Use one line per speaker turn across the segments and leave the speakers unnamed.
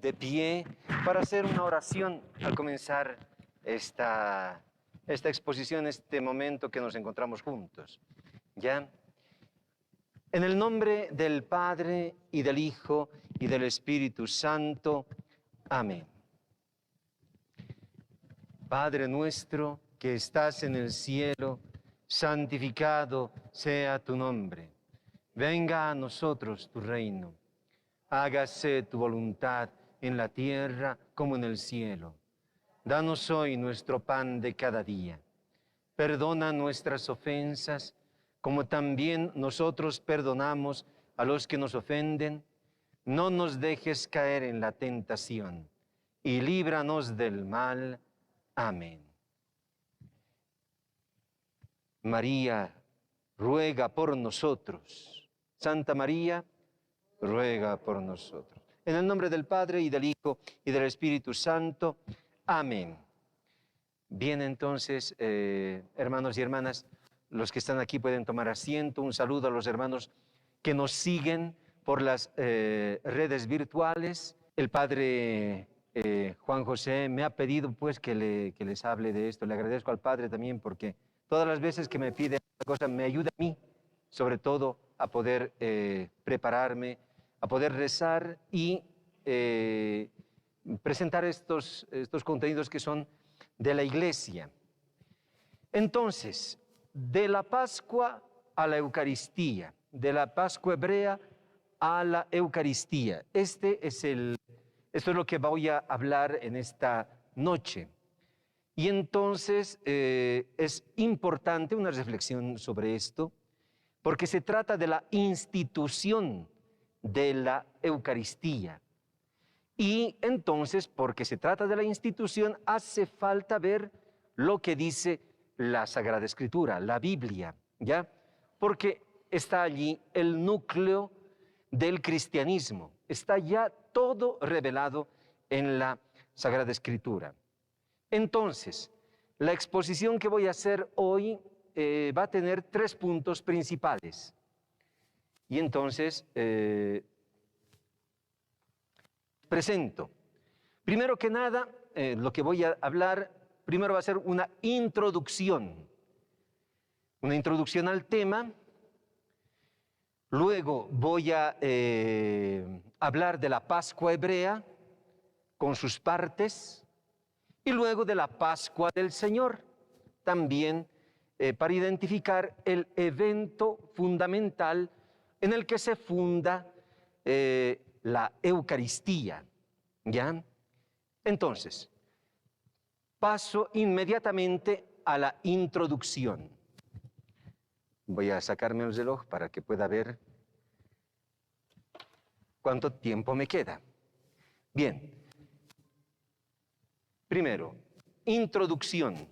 de pie para hacer una oración al comenzar esta exposición, este momento que nos encontramos juntos. ¿Ya? En el nombre del Padre, y del Hijo, y del Espíritu Santo. Amén. Padre nuestro que estás en el cielo, santificado sea tu nombre. Venga a nosotros tu reino. Hágase tu voluntad en la tierra como en el cielo. Danos hoy nuestro pan de cada día. Perdona nuestras ofensas, como también nosotros perdonamos a los que nos ofenden. No nos dejes caer en la tentación, y líbranos del mal. Amén. María, ruega por nosotros. Santa María, ruega por nosotros. En el nombre del Padre, y del Hijo, y del Espíritu Santo. Amén. Bien, entonces, hermanos y hermanas, los que están aquí pueden tomar asiento. Un saludo a los hermanos que nos siguen por las redes virtuales. El Padre Juan José me ha pedido pues que les hable de esto. Le agradezco al Padre también porque todas las veces que me pide esta cosa me ayuda a mí, sobre todo a poder prepararme, a poder rezar y presentar estos contenidos que son de la Iglesia. Entonces, de la Pascua a la Eucaristía, de la Pascua hebrea a la Eucaristía. Esto es lo que voy a hablar en esta noche. Y entonces es importante una reflexión sobre esto, porque se trata de la institución de la Eucaristía. Y entonces, porque se trata de la institución, hace falta ver lo que dice la Sagrada Escritura, la Biblia, ¿ya? Porque está allí el núcleo del cristianismo, está ya todo revelado en la Sagrada Escritura. Entonces, la exposición que voy a hacer hoy va a tener 3 puntos principales. Y entonces, presento. Primero que nada, lo que voy a hablar, primero va a ser una introducción al tema. Luego voy a hablar de la Pascua hebrea con sus partes y luego de la Pascua del Señor, también para identificar el evento fundamental en el que se funda la Eucaristía, ¿ya? Entonces, paso inmediatamente a la introducción. Voy a sacarme el reloj para que pueda ver cuánto tiempo me queda. Bien. Primero, introducción.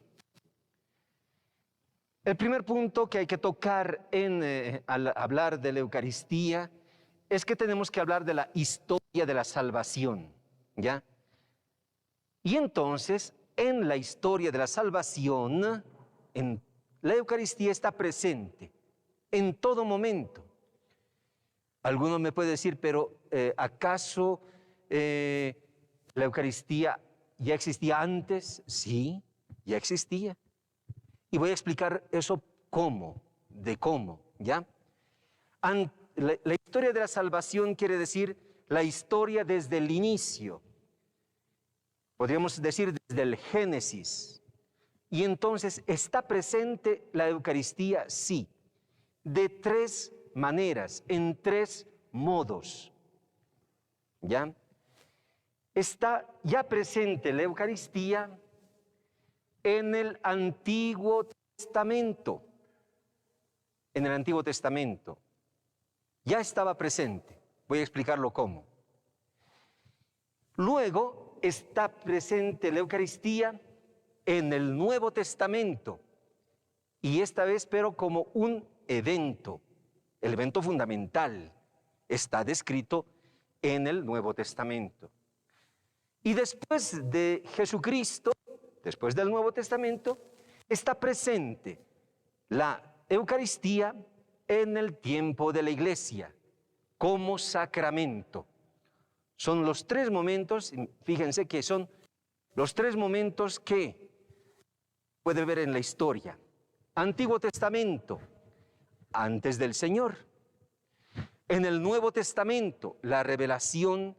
El primer punto que hay que tocar al hablar de la Eucaristía es que tenemos que hablar de la historia de la salvación, ¿ya? Y entonces, en la historia de la salvación, la Eucaristía está presente en todo momento. Alguno me puede decir, pero ¿acaso la Eucaristía ya existía antes? Sí, ya existía. Y voy a explicar eso cómo, ¿ya? La historia de la salvación quiere decir la historia desde el inicio. Podríamos decir desde el Génesis. Y entonces, ¿está presente la Eucaristía? Sí, de 3 maneras, en 3 modos, ¿ya? Está ya presente la Eucaristía en el Antiguo Testamento. En el Antiguo Testamento ya estaba presente. Voy a explicarlo cómo. Luego está presente la Eucaristía en el Nuevo Testamento. Y esta vez, pero como un evento, el evento fundamental, está descrito en el Nuevo Testamento. Y después de Jesucristo, después del Nuevo Testamento, está presente la Eucaristía en el tiempo de la Iglesia, como sacramento. Son los tres momentos, fíjense que son los tres momentos que puede ver en la historia. Antiguo Testamento, antes del Señor. En el Nuevo Testamento, la revelación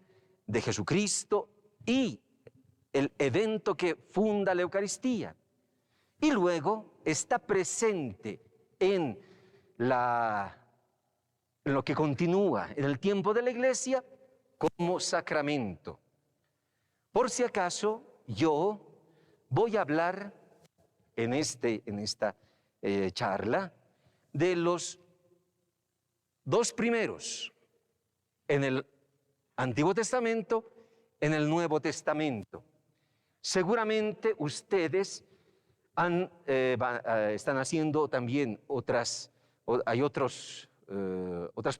de Jesucristo y el evento que funda la Eucaristía. Y luego está presente en lo que continúa en el tiempo de la Iglesia como sacramento. Por si acaso, yo voy a hablar en esta charla de los dos primeros, en el Antiguo Testamento, en el Nuevo Testamento. Seguramente ustedes están haciendo también otras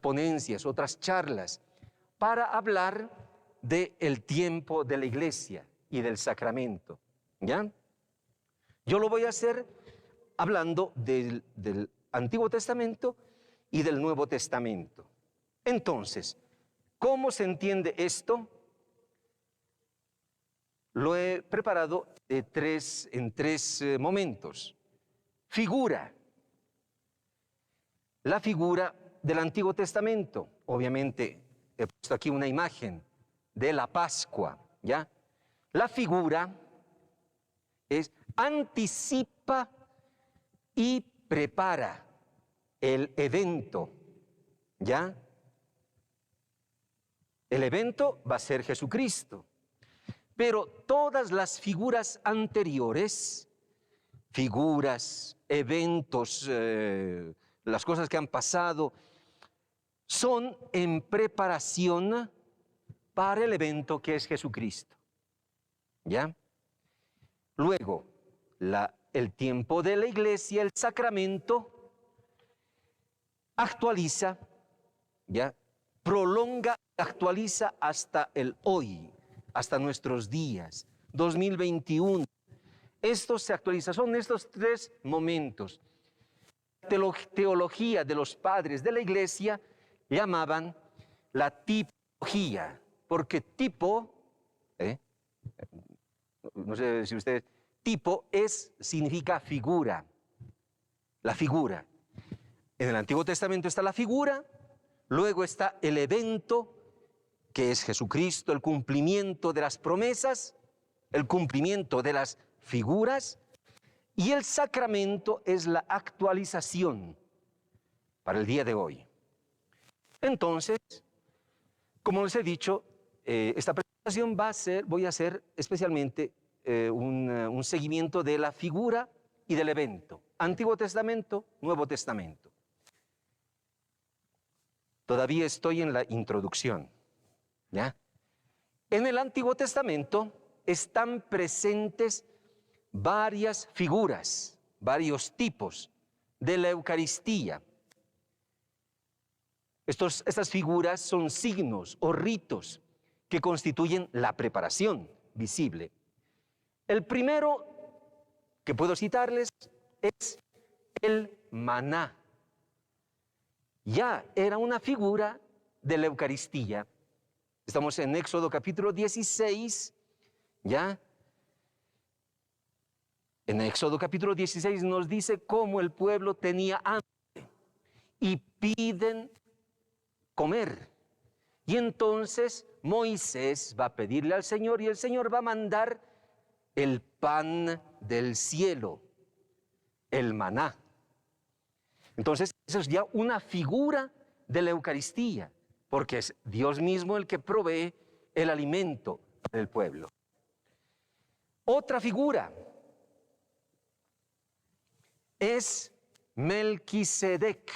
ponencias, otras charlas, para hablar del tiempo de la Iglesia y del sacramento, ¿ya? Yo lo voy a hacer hablando del Antiguo Testamento y del Nuevo Testamento. Entonces, ¿cómo se entiende esto? Lo he preparado en tres momentos. Figura. La figura del Antiguo Testamento. Obviamente he puesto aquí una imagen de la Pascua, ¿ya? La figura anticipa y prepara el evento, ¿ya? El evento va a ser Jesucristo. Pero todas las figuras anteriores, eventos, las cosas que han pasado, son en preparación para el evento que es Jesucristo, ¿ya? Luego, el tiempo de la Iglesia, el sacramento, actualiza, ¿ya? Prolonga, actualiza hasta el hoy, hasta nuestros días, 2021. Esto se actualiza, son estos tres momentos. Teología de los padres de la Iglesia llamaban la tipología, porque tipo, no sé si ustedes, tipo significa figura, la figura. En el Antiguo Testamento está la figura, luego está el evento, que es Jesucristo, el cumplimiento de las promesas, el cumplimiento de las figuras, y el sacramento es la actualización para el día de hoy. Entonces, como les he dicho, esta presentación voy a hacer especialmente un seguimiento de la figura y del evento. Antiguo Testamento, Nuevo Testamento. Todavía estoy en la introducción, ¿ya? En el Antiguo Testamento están presentes varias figuras, varios tipos de la Eucaristía. Estas figuras son signos o ritos que constituyen la preparación visible. El primero que puedo citarles es el maná. Ya era una figura de la Eucaristía. Estamos en Éxodo capítulo 16, ¿ya? En Éxodo capítulo 16 nos dice cómo el pueblo tenía hambre y piden comer. Y entonces Moisés va a pedirle al Señor y el Señor va a mandar el pan del cielo, el maná. Entonces, eso es ya una figura de la Eucaristía, porque es Dios mismo el que provee el alimento del pueblo. Otra figura es Melquisedec.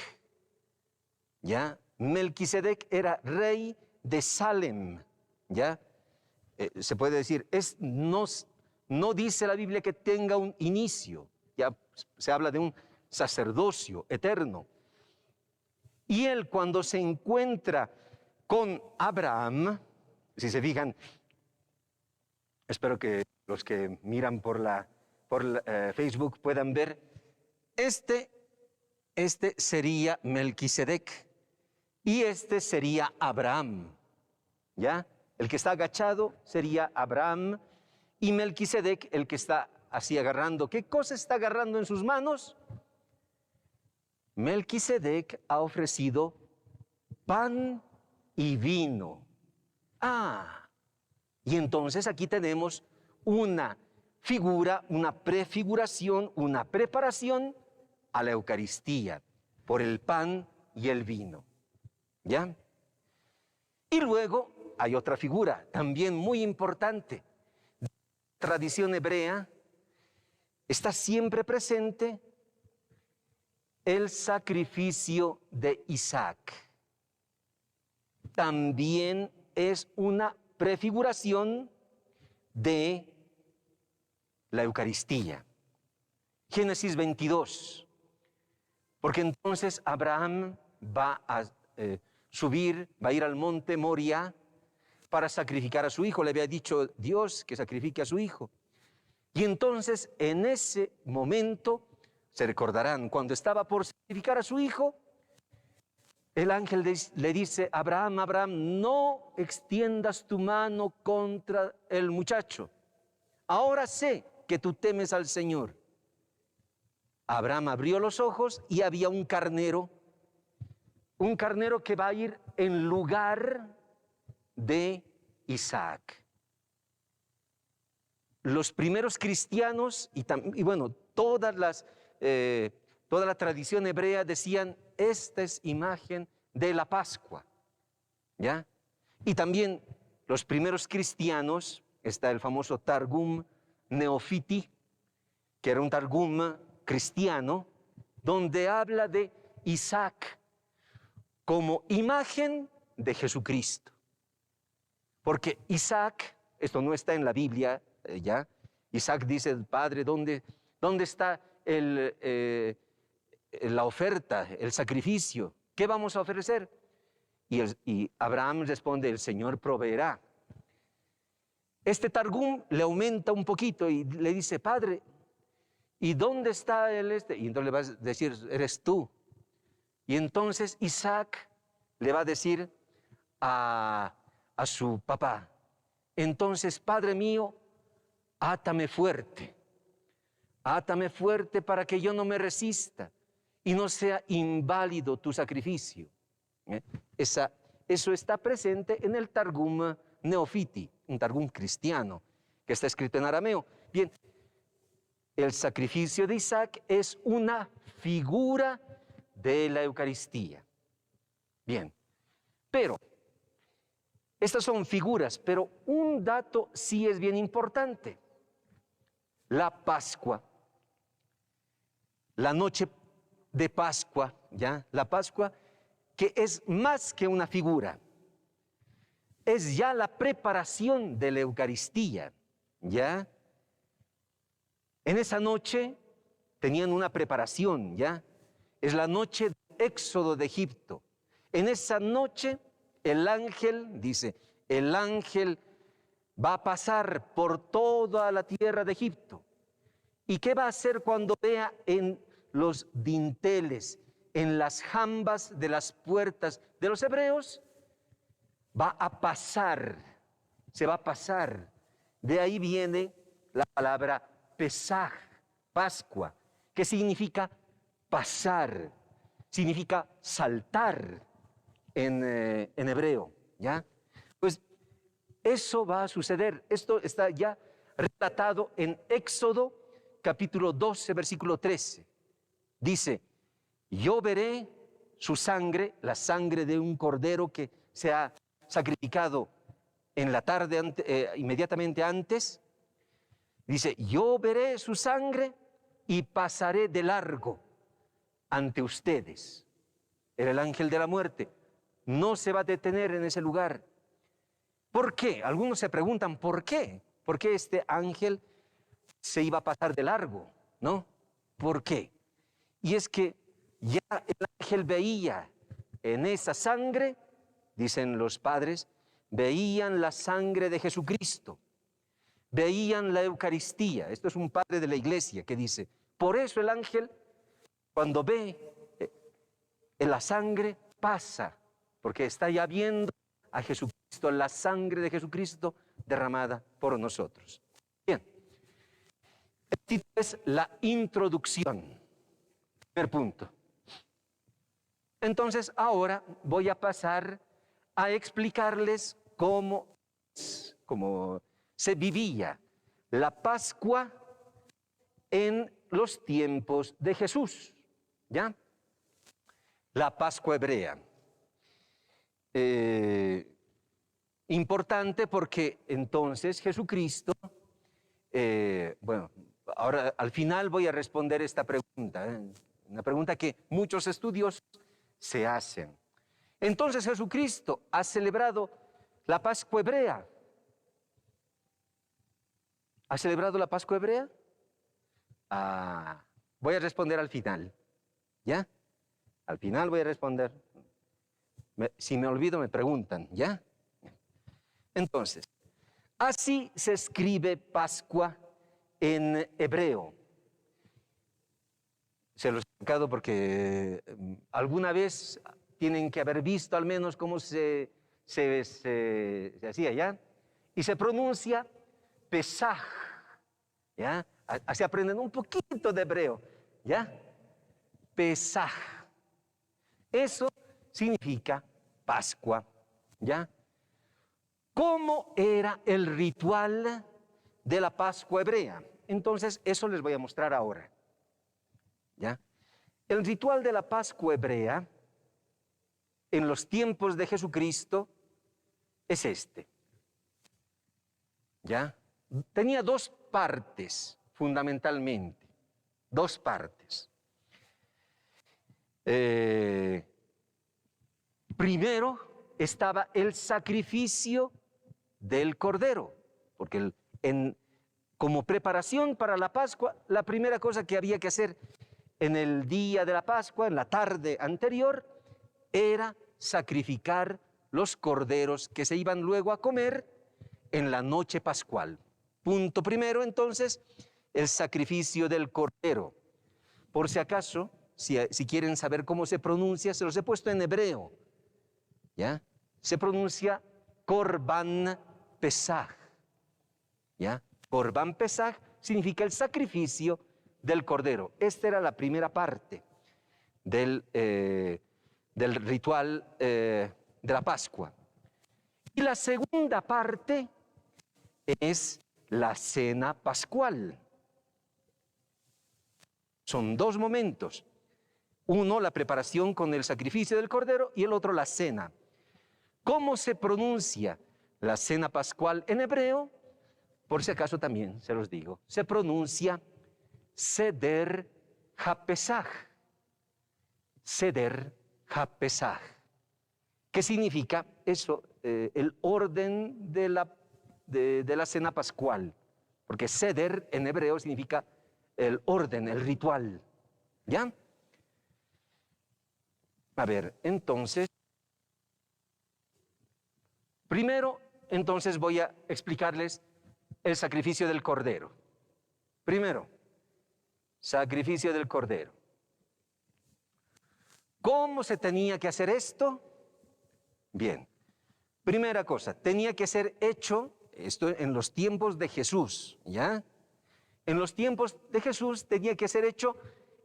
¿Ya? Melquisedec era rey de Salem. ¿Ya? Se puede decir, no dice la Biblia que tenga un inicio. Ya se habla de un sacerdocio eterno. Y él, cuando se encuentra con Abraham, si se fijan, espero que los que miran por Facebook puedan ver, este sería Melquisedec y este sería Abraham, ¿ya? El que está agachado sería Abraham y Melquisedec, el que está así agarrando. ¿Qué cosa está agarrando en sus manos? Melquisedec ha ofrecido pan y vino. Y entonces aquí tenemos una figura, una prefiguración, una preparación a la Eucaristía por el pan y el vino. ¿Ya? Y luego hay otra figura también muy importante. La tradición hebrea está siempre presente el sacrificio de Isaac. También es una prefiguración de la Eucaristía. Génesis 22. Porque entonces Abraham va a subir, va a ir al monte Moria para sacrificar a su hijo. Le había dicho Dios que sacrifique a su hijo. Y entonces en ese momento, se recordarán, cuando estaba por sacrificar a su hijo, el ángel le dice a Abraham, Abraham, no extiendas tu mano contra el muchacho. Ahora sé que tú temes al Señor. Abraham abrió los ojos y había un carnero que va a ir en lugar de Isaac. Los primeros cristianos y bueno, toda la tradición hebrea decían, esta es imagen de la Pascua, ¿ya? Y también los primeros cristianos, está el famoso Targum Neofiti, que era un Targum cristiano, donde habla de Isaac como imagen de Jesucristo. Porque Isaac, esto no está en la Biblia, ¿ya? Isaac dice, Padre, ¿dónde está la oferta, el sacrificio? ¿Qué vamos a ofrecer? Y Abraham responde, el Señor proveerá. Este Targum le aumenta un poquito y le dice, Padre, ¿y dónde está el este? Y entonces le va a decir, eres tú. Y entonces Isaac le va a decir a su papá, entonces, Padre mío, átame fuerte para que yo no me resista y no sea inválido tu sacrificio. Eso está presente en el Targum Neofiti, un Targum cristiano, que está escrito en arameo. Bien, el sacrificio de Isaac es una figura de la Eucaristía. Bien, pero estas son figuras, pero un dato sí es bien importante. La Pascua, la noche de Pascua, ¿ya? La Pascua, que es más que una figura, es ya la preparación de la Eucaristía, ¿ya? En esa noche tenían una preparación, ¿ya? Es la noche del éxodo de Egipto. En esa noche el ángel, dice, el ángel va a pasar por toda la tierra de Egipto. ¿Y qué va a hacer cuando vea en los dinteles, en las jambas de las puertas de los hebreos? Va a pasar, se va a pasar. De ahí viene la palabra Pesaj, Pascua, que significa pasar, significa saltar en hebreo, ¿ya? Pues eso va a suceder. Esto está ya relatado en Éxodo capítulo 12, versículo 13. Dice, yo veré su sangre, la sangre de un cordero que se ha sacrificado en la tarde inmediatamente antes. Dice, yo veré su sangre y pasaré de largo ante ustedes. Era el ángel de la muerte. No se va a detener en ese lugar. ¿Por qué? Algunos se preguntan, ¿por qué? ¿Por qué este ángel se iba a pasar de largo? ¿No? ¿Por qué? Y es que ya el ángel veía en esa sangre, dicen los padres, veían la sangre de Jesucristo, veían la Eucaristía. Esto es un padre de la iglesia que dice, por eso el ángel, cuando ve la sangre, pasa, porque está ya viendo a Jesucristo. Jesucristo, la sangre de Jesucristo derramada por nosotros. Bien, el título es la introducción. Primer punto. Entonces, ahora voy a pasar a explicarles cómo se vivía la Pascua en los tiempos de Jesús, ¿ya? La Pascua hebrea. Importante porque entonces Jesucristo, bueno, ahora al final voy a responder esta pregunta, una pregunta que muchos estudiosos se hacen. Entonces Jesucristo ha celebrado la Pascua hebrea. ¿Ha celebrado la Pascua hebrea? Voy a responder al final, ¿ya? Al final voy a responder. Si me olvido me preguntan, ¿ya? Entonces, así se escribe Pascua en hebreo. Se los he explicado porque alguna vez tienen que haber visto al menos cómo se hacía, ¿ya? Y se pronuncia Pesaj, ¿ya? Así aprenden un poquito de hebreo, ¿ya? Pesaj. Eso significa Pascua, ¿ya? ¿Cómo era el ritual de la Pascua hebrea? Entonces, eso les voy a mostrar ahora, ¿ya? El ritual de la Pascua hebrea en los tiempos de Jesucristo es este, ¿ya? Tenía dos partes, fundamentalmente, dos partes. Primero estaba el sacrificio del cordero, porque como preparación para la Pascua, la primera cosa que había que hacer en el día de la Pascua, en la tarde anterior, era sacrificar los corderos que se iban luego a comer en la noche pascual. Punto primero, entonces, el sacrificio del cordero. Por si acaso, si quieren saber cómo se pronuncia, se los he puesto en hebreo, ¿ya? Se pronuncia Korban Pesaj, ¿ya? Korban Pesaj significa el sacrificio del cordero. Esta era la primera parte del ritual de la Pascua. Y la segunda parte es la cena pascual. Son dos momentos. Uno, la preparación con el sacrificio del cordero, y el otro, la cena. ¿Cómo se pronuncia la cena pascual en hebreo? Por si acaso también se los digo. Se pronuncia Seder HaPesach. Seder HaPesach. ¿Qué significa eso? El orden de la cena pascual. Porque Seder en hebreo significa el orden, el ritual. ¿Ya? A ver, entonces, primero, entonces voy a explicarles el sacrificio del cordero. Primero, sacrificio del cordero. ¿Cómo se tenía que hacer esto? Bien, primera cosa, tenía que ser hecho, esto en los tiempos de Jesús, ¿ya? En los tiempos de Jesús tenía que ser hecho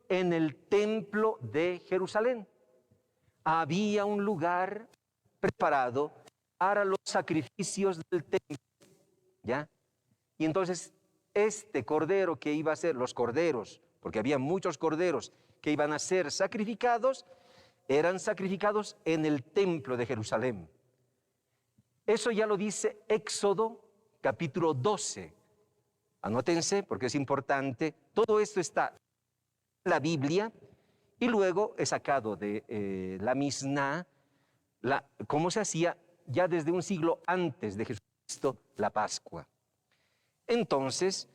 en el templo de Jerusalén. Había un lugar preparado para los sacrificios del templo, ¿ya? Y entonces este cordero que iba a ser, los corderos, porque había muchos corderos que iban a ser sacrificados, eran sacrificados en el templo de Jerusalén. Eso ya lo dice Éxodo capítulo 12. Anótense porque es importante. Todo esto está en la Biblia y luego he sacado de la Misná cómo se hacía ya desde un siglo antes de Jesucristo la Pascua. Entonces,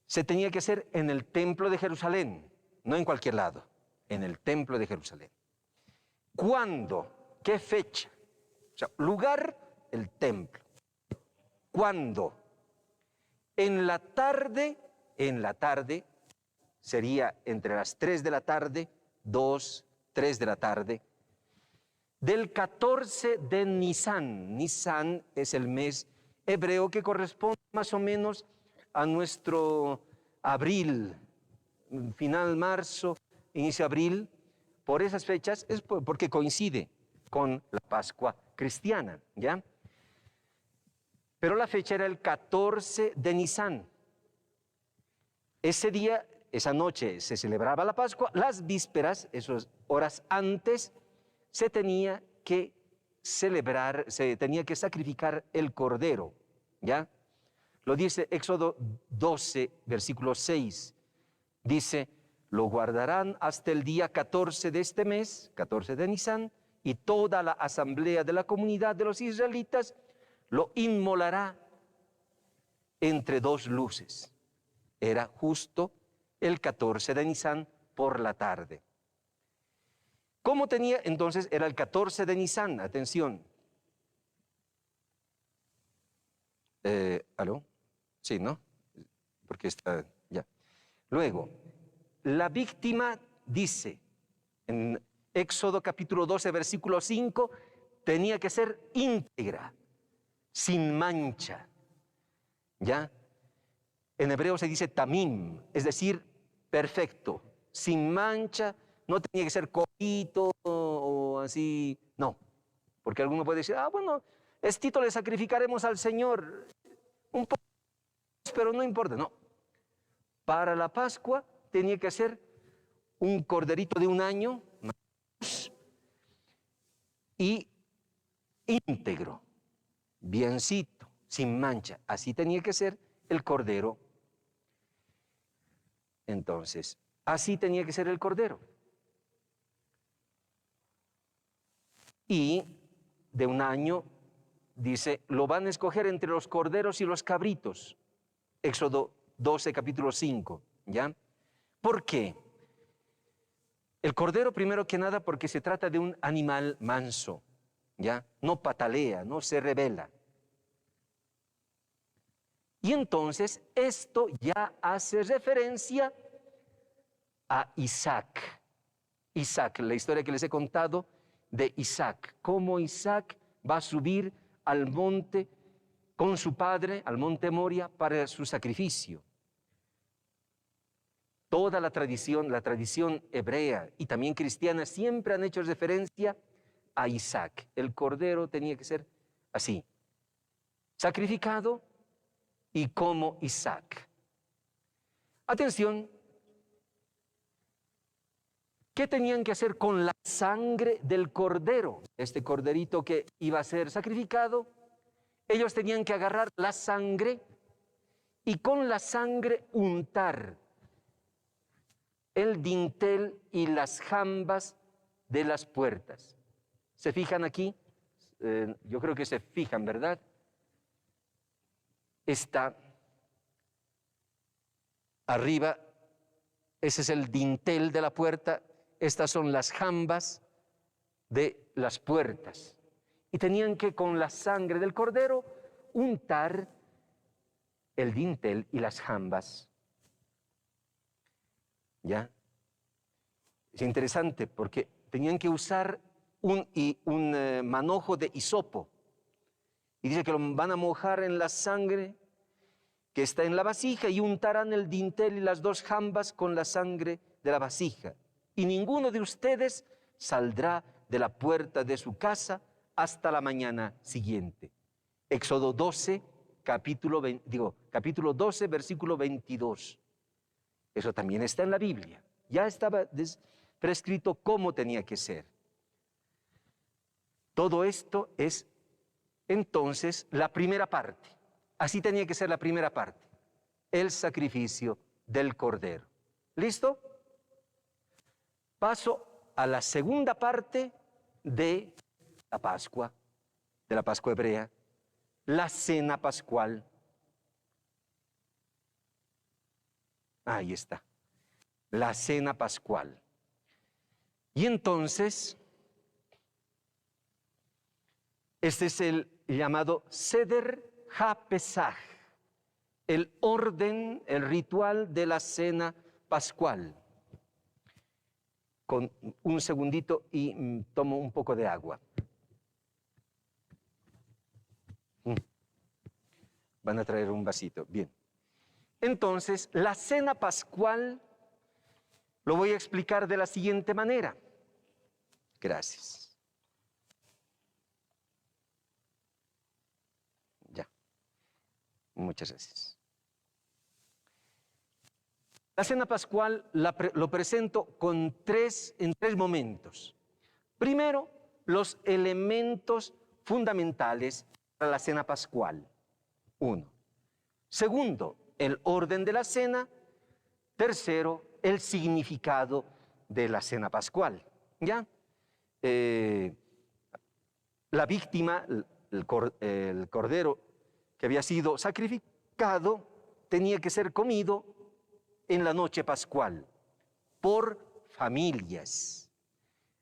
se tenía que hacer en el templo de Jerusalén, no en cualquier lado, en el templo de Jerusalén. ¿Cuándo? ¿Qué fecha? O sea, lugar, el templo. ¿Cuándo? En la tarde sería entre las 3 de la tarde, 2, 3 de la tarde, del 14 de Nisan. Nisan es el mes hebreo que corresponde más o menos a nuestro abril, final marzo, inicio abril. Por esas fechas es porque coincide con la Pascua cristiana, ¿ya? Pero la fecha era el 14 de Nisan. Ese día, esa noche, se celebraba la Pascua. Las vísperas, esas horas antes, se tenía que celebrar, se tenía que sacrificar el cordero, ¿ya? Lo dice Éxodo 12, versículo 6. Dice, lo guardarán hasta el día 14 de este mes, 14 de Nisan, y toda la asamblea de la comunidad de los israelitas lo inmolará entre dos luces. Era justo el 14 de Nisan por la tarde. ¿Cómo tenía entonces? Era el 14 de Nisan, atención. ¿Aló? Sí, ¿no? Porque está ya. Luego, la víctima dice en Éxodo capítulo 12, versículo 5, tenía que ser íntegra, sin mancha. ¿Ya? En hebreo se dice tamim, es decir, perfecto, sin mancha, no tenía que ser cojito o así, no. Porque alguno puede decir, bueno, estito le sacrificaremos al Señor, un poco, pero no importa, no. Para la Pascua tenía que ser un corderito de 1 año y íntegro, biencito, sin mancha. Así tenía que ser el cordero. Entonces, así tenía que ser el cordero. Y de 1 año, dice, lo van a escoger entre los corderos y los cabritos. Éxodo 12, capítulo 5, ¿ya? ¿Por qué? El cordero, primero que nada, porque se trata de un animal manso, ¿ya? No patalea, no se rebela. Y entonces esto ya hace referencia a Isaac. Isaac, la historia que les he contado de Isaac, cómo Isaac va a subir al monte con su padre, al monte Moria, para su sacrificio. Toda la tradición hebrea y también cristiana siempre han hecho referencia a Isaac. El cordero tenía que ser así, sacrificado y como Isaac. Atención, ¿qué tenían que hacer con la sangre del cordero? Este corderito que iba a ser sacrificado, ellos tenían que agarrar la sangre y con la sangre untar el dintel y las jambas de las puertas. ¿Se fijan aquí? Yo creo que se fijan, ¿verdad? Está arriba, ese es el dintel de la puerta, estas son las jambas de las puertas. Y tenían que con la sangre del cordero untar el dintel y las jambas. ¿Ya? Es interesante porque tenían que usar un manojo de hisopo. Y dice que lo van a mojar en la sangre que está en la vasija y untarán el dintel y las 2 jambas con la sangre de la vasija. Y ninguno de ustedes saldrá de la puerta de su casa hasta la mañana siguiente. Éxodo 12, capítulo 12, versículo 22. Eso también está en la Biblia. Ya estaba prescrito cómo tenía que ser. Todo esto es entonces la primera parte. Así tenía que ser la primera parte. El sacrificio del cordero. ¿Listo? Paso a la segunda parte de la Pascua hebrea, la cena pascual. Ahí está, la cena pascual. Y entonces, este es el llamado Seder HaPesach, el orden, el ritual de la cena pascual. Con un segundito y tomo un poco de agua. Van a traer un vasito. Bien. Entonces, la cena pascual lo voy a explicar de la siguiente manera. Gracias. Ya. Muchas gracias. La cena pascual lo presento en tres momentos. Primero, los elementos fundamentales para la cena pascual. 1. Segundo, el orden de la cena. Tercero, el significado de la cena pascual. ¿Ya? La víctima, el cordero que había sido sacrificado, tenía que ser comido en la noche pascual, por familias,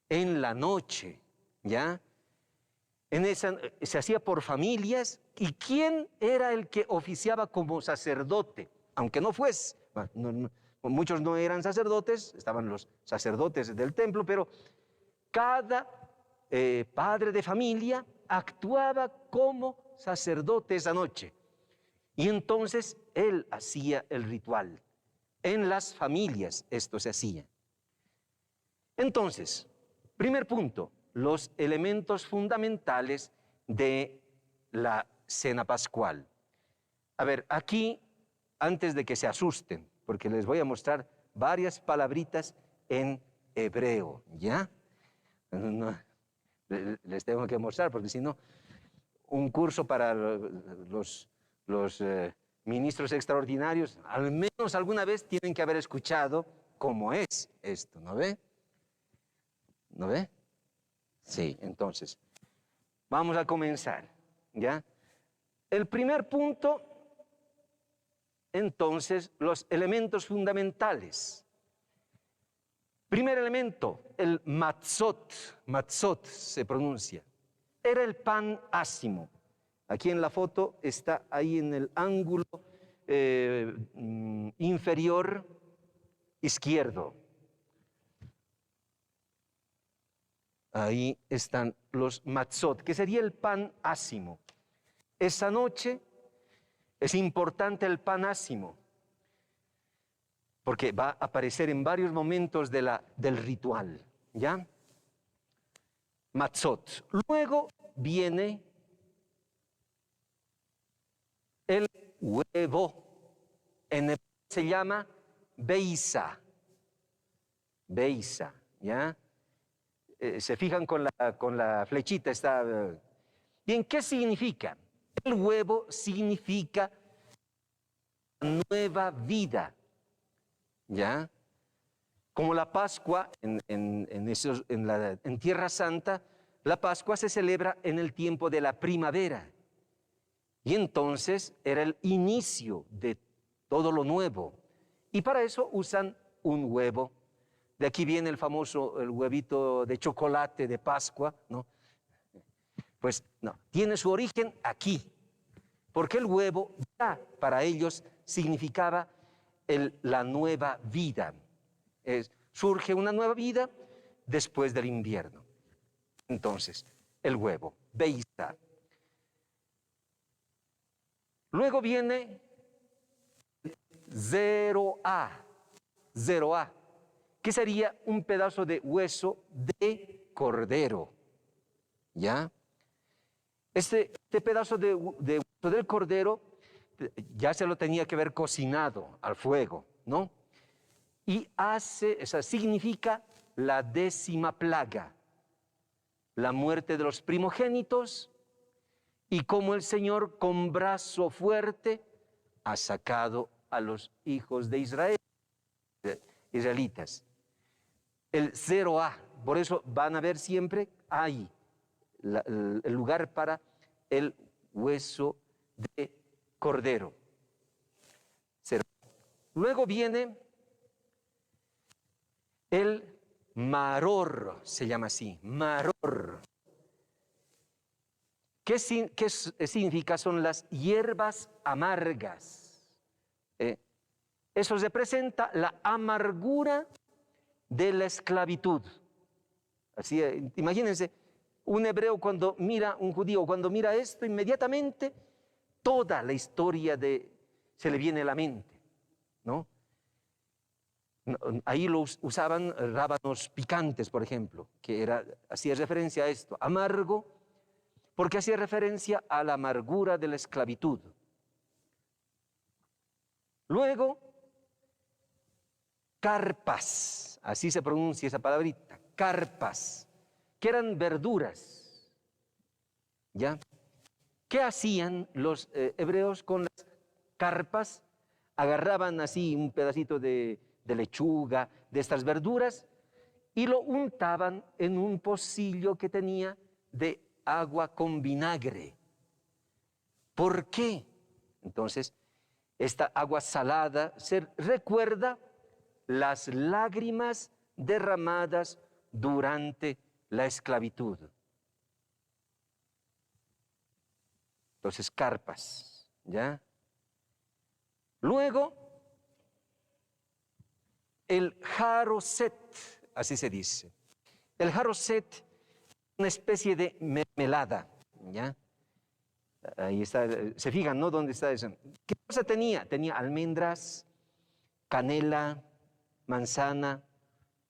en la noche, ¿ya? Se hacía por familias. ¿Y quién era el que oficiaba como sacerdote? Aunque no fuese, muchos no eran sacerdotes, estaban los sacerdotes del templo, pero cada padre de familia actuaba como sacerdote esa noche. Y entonces él hacía el ritual. En las familias esto se hacía. Entonces, primer punto, los elementos fundamentales de la cena pascual. A ver, aquí, antes de que se asusten, porque les voy a mostrar varias palabritas en hebreo, ¿ya? No, les tengo que mostrar, porque si no, un curso para los ministros extraordinarios, al menos alguna vez tienen que haber escuchado cómo es esto, ¿no ve? ¿No ve? Sí, entonces, vamos a comenzar, ¿ya? El primer punto, entonces, los elementos fundamentales. Primer elemento, el matzot se pronuncia. Era el pan ácimo. Aquí en la foto está ahí en el ángulo inferior izquierdo. Ahí están los matzot, que sería el pan ácimo. Esa noche es importante el pan ácimo, porque va a aparecer en varios momentos del ritual, ¿ya? Matzot. Luego viene el huevo. En hebreo se llama beisa. Beisa, ¿ya? Se fijan con la flechita, está. Bien, ¿qué significa? El huevo significa nueva vida, ¿ya? Como la Pascua, en Tierra Santa, la Pascua se celebra en el tiempo de la primavera. Y entonces era el inicio de todo lo nuevo. Y para eso usan un huevo. De aquí viene el huevito de chocolate de Pascua, ¿no? Pues no, tiene su origen aquí. Porque el huevo ya para ellos significaba la nueva vida. Surge una nueva vida después del invierno. Entonces, el huevo, beisa. Luego viene 0A, que sería un pedazo de hueso de cordero, ¿ya? Este pedazo de hueso del cordero ya se lo tenía que ver cocinado al fuego, ¿no? Y significa la 10ª plaga, la muerte de los primogénitos, y cómo el Señor con brazo fuerte ha sacado a los hijos de Israel, israelitas. El 0A, por eso van a ver siempre ahí el lugar para el hueso de cordero. 0. Luego viene el maror, se llama así, maror. ¿Qué significa? Son las hierbas amargas. Eso representa la amargura de la esclavitud. Así, imagínense, un hebreo un judío, cuando mira esto, inmediatamente toda la historia se le viene a la mente, ¿no? Ahí los usaban rábanos picantes, por ejemplo, hacía referencia a esto, amargo, porque hacía referencia a la amargura de la esclavitud. Luego, carpas, así se pronuncia esa palabrita, carpas, que eran verduras, ¿ya? ¿Qué hacían los hebreos con las carpas? Agarraban así un pedacito de lechuga, de estas verduras, y lo untaban en un pocillo que tenía de agua con vinagre. ¿Por qué? Entonces, esta agua salada se recuerda las lágrimas derramadas durante la esclavitud. Entonces, carpas, ¿ya? Luego, el jaroset, así se dice. El jaroset es una especie de mermelada, ¿ya? Ahí está, se fijan, ¿no? ¿Dónde está eso? ¿Qué cosa tenía? Tenía almendras, canela, manzana,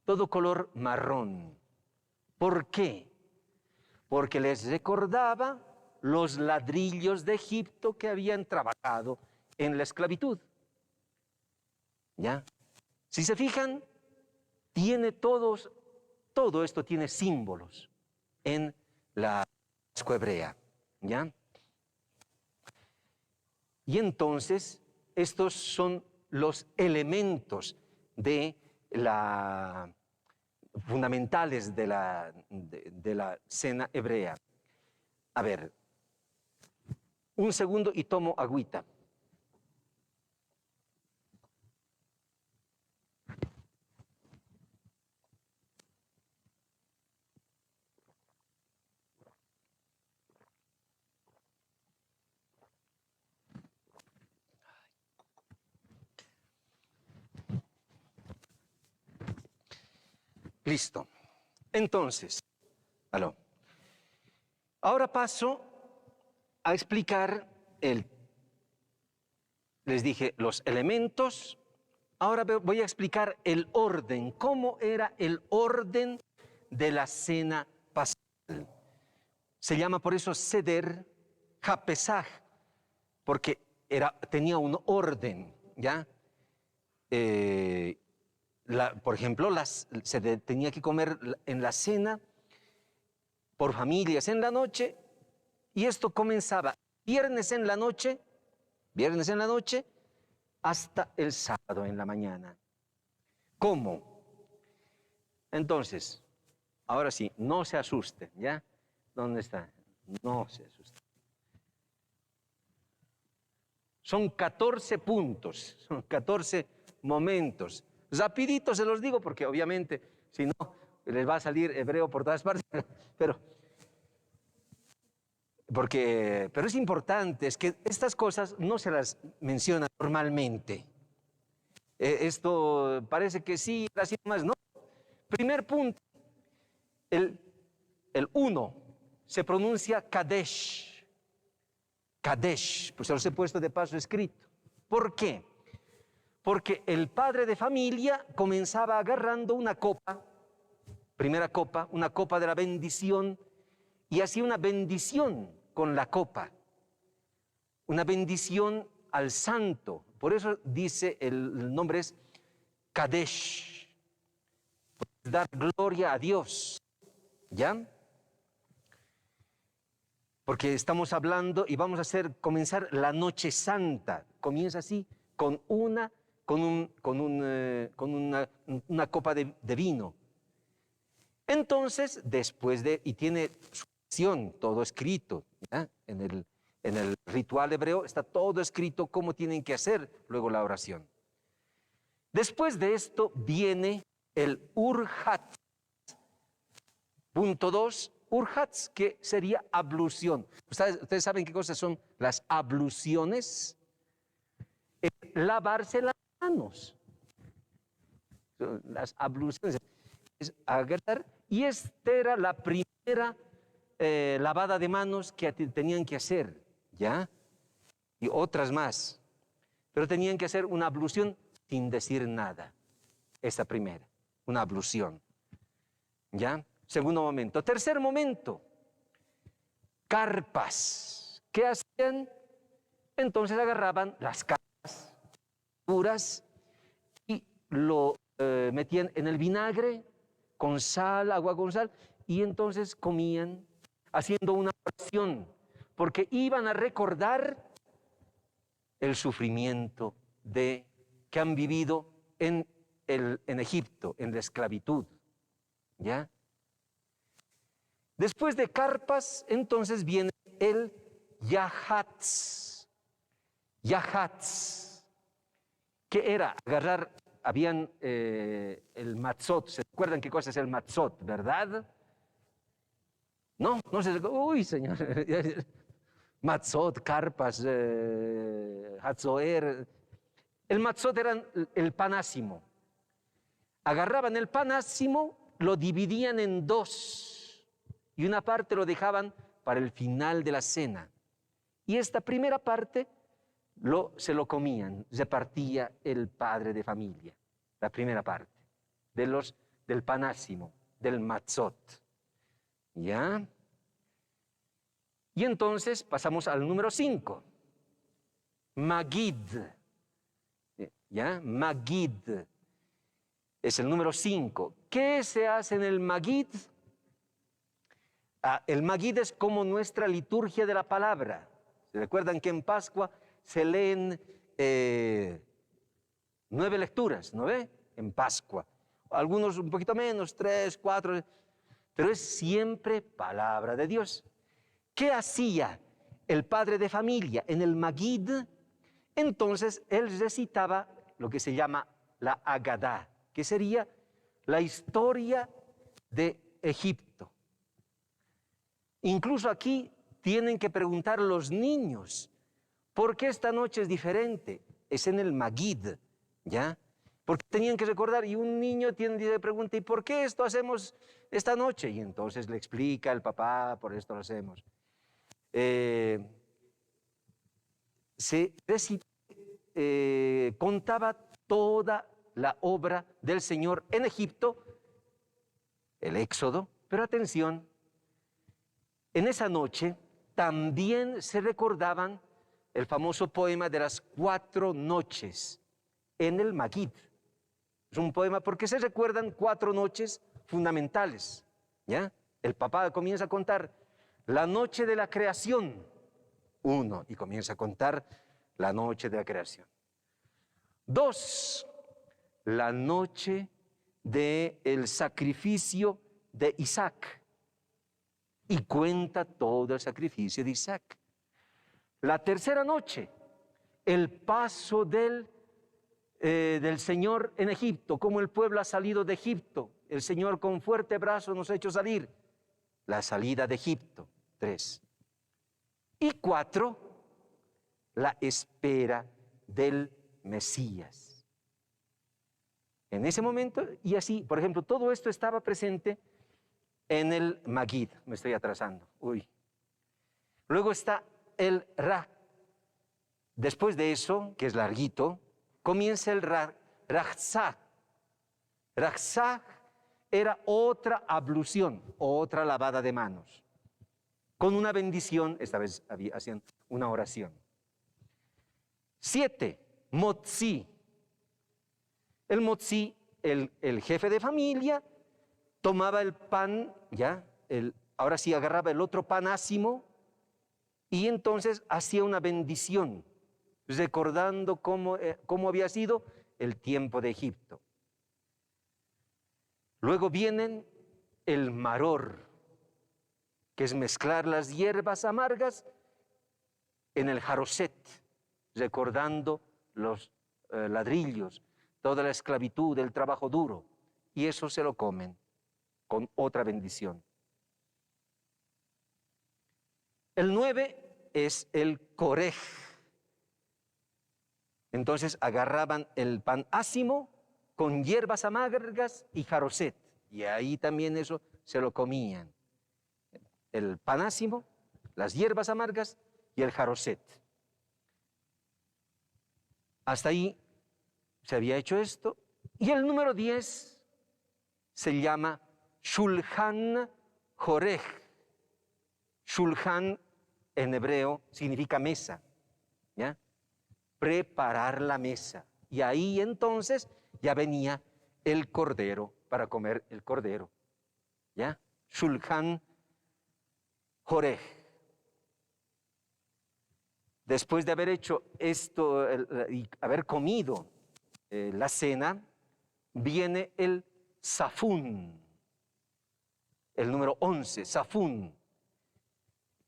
todo color marrón. ¿Por qué? Porque les recordaba los ladrillos de Egipto que habían trabajado en la esclavitud. ¿Ya? Si se fijan, todo esto tiene símbolos en la Pascua hebrea, ¿ya? Y entonces, estos son los elementos fundamentales de la cena hebrea. A ver, un segundo y tomo agüita. Listo. Entonces, ahora paso a explicar les dije los elementos, ahora voy a explicar el orden, cómo era el orden de la cena pascual. Se llama por eso Seder HaPesach, porque tenía un orden, ¿ya? Por ejemplo, se tenía que comer en la cena por familias en la noche, y esto comenzaba viernes en la noche, hasta el sábado en la mañana. ¿Cómo? Entonces, ahora sí, no se asuste, ¿ya? ¿Dónde está? No se asuste. Son 14 puntos, son 14 momentos. Rapidito se los digo porque obviamente, si no, les va a salir hebreo por todas partes, pero es importante, es que estas cosas no se las menciona normalmente. Esto parece que sí, así más, no. Primer punto, el 1 se pronuncia Kadesh. Kadesh, pues se los he puesto de paso escrito. ¿Por qué? Porque el padre de familia comenzaba agarrando una copa, primera copa, una copa de la bendición, y hacía una bendición con la copa, una bendición al santo. Por eso dice, el nombre es Kadesh, dar gloria a Dios, ¿ya? Porque estamos hablando y vamos a comenzar la noche santa. Comienza así, con una copa de vino. Entonces, y tiene su acción, todo escrito, ¿ya? En el ritual hebreo está todo escrito cómo tienen que hacer luego la oración. Después de esto viene el Urhatz. Punto 2, Urhatz, que sería ablución. ¿Ustedes saben qué cosas son las abluciones? Lavarse las manos. Las abluciones es agarrar, y esta era la primera lavada de manos que tenían que hacer, ¿ya? y otras más. Pero tenían que hacer una ablución sin decir nada. Esta primera, una ablución. ¿Ya? Segundo momento. Tercer momento, carpas. ¿Qué hacían? Entonces agarraban las carpas puras y lo metían en el vinagre con sal, agua con sal, y entonces comían haciendo una oración, porque iban a recordar el sufrimiento que han vivido en Egipto, en la esclavitud. ¿Ya? Después de carpas, entonces viene el yahatz. Yahatz, que era agarrar, habían el matzot. ¿Se acuerdan qué cosa es el matzot, verdad? No, no se... Uy, señor. Matzot, carpas, hatzoer. El matzot era el panásimo. Agarraban el panásimo, lo dividían en dos y una parte lo dejaban para el final de la cena. Y esta primera parte se lo comían, repartía el padre de familia, la primera parte del panásimo, del matzot. ¿Ya? Y entonces pasamos al número 5, Magid. ¿Ya? Magid es el número 5. ¿Qué se hace en el Magid? El Magid es como nuestra liturgia de la palabra. ¿Se recuerdan que en Pascua se leen 9 lecturas, ¿no ve? En Pascua. Algunos un poquito menos, 3, 4, pero es siempre palabra de Dios. ¿Qué hacía el padre de familia en el Magid? Entonces él recitaba lo que se llama la Agadá, que sería la historia de Egipto. Incluso aquí tienen que preguntar los niños, ¿por qué esta noche es diferente? Es en el Magid, ¿ya? Porque tenían que recordar, y un niño tiene pregunta, ¿y por qué esto hacemos esta noche? Y entonces le explica el papá, por esto lo hacemos. Contaba toda la obra del Señor en Egipto, el Éxodo, pero atención, en esa noche también se recordaban el famoso poema de las 4 noches en el Magid. Es un poema porque se recuerdan 4 noches fundamentales, ¿ya? El papá comienza a contar la noche de la creación, 1, y comienza a contar la noche de la creación. 2, la noche del sacrificio de Isaac, y cuenta todo el sacrificio de Isaac. La tercera noche, el paso del Señor en Egipto, cómo el pueblo ha salido de Egipto. El Señor con fuerte brazo nos ha hecho salir. La salida de Egipto, 3. Y 4, la espera del Mesías. En ese momento, y así, por ejemplo, todo esto estaba presente en el Magid. Me estoy atrasando. Uy. Luego está el Ra. Después de eso, que es larguito, comienza el Rachzah. Rachzah era otra ablución, otra lavada de manos, con una bendición. Esta vez hacían una oración. 7, Motzi. El Motzi, el jefe de familia, tomaba el pan, ya, ahora sí agarraba el otro panásimo y entonces hacía una bendición, recordando cómo había sido el tiempo de Egipto. Luego vienen el maror, que es mezclar las hierbas amargas en el jaroset, recordando los ladrillos, toda la esclavitud, el trabajo duro, y eso se lo comen con otra bendición. El 9 es el corej. Entonces agarraban el pan ácimo con hierbas amargas y jaroset, y ahí también eso se lo comían. El pan ácimo, las hierbas amargas y el jaroset. Hasta ahí se había hecho esto. Y el número 10 se llama Shulchan Jorech. Shulchan en hebreo significa mesa, ¿ya? Preparar la mesa. Y ahí entonces ya venía el cordero para comer el cordero, ¿ya? Shulchan Jorech. Después de haber hecho esto y haber comido la cena, viene el Safún, el número 11, Safún.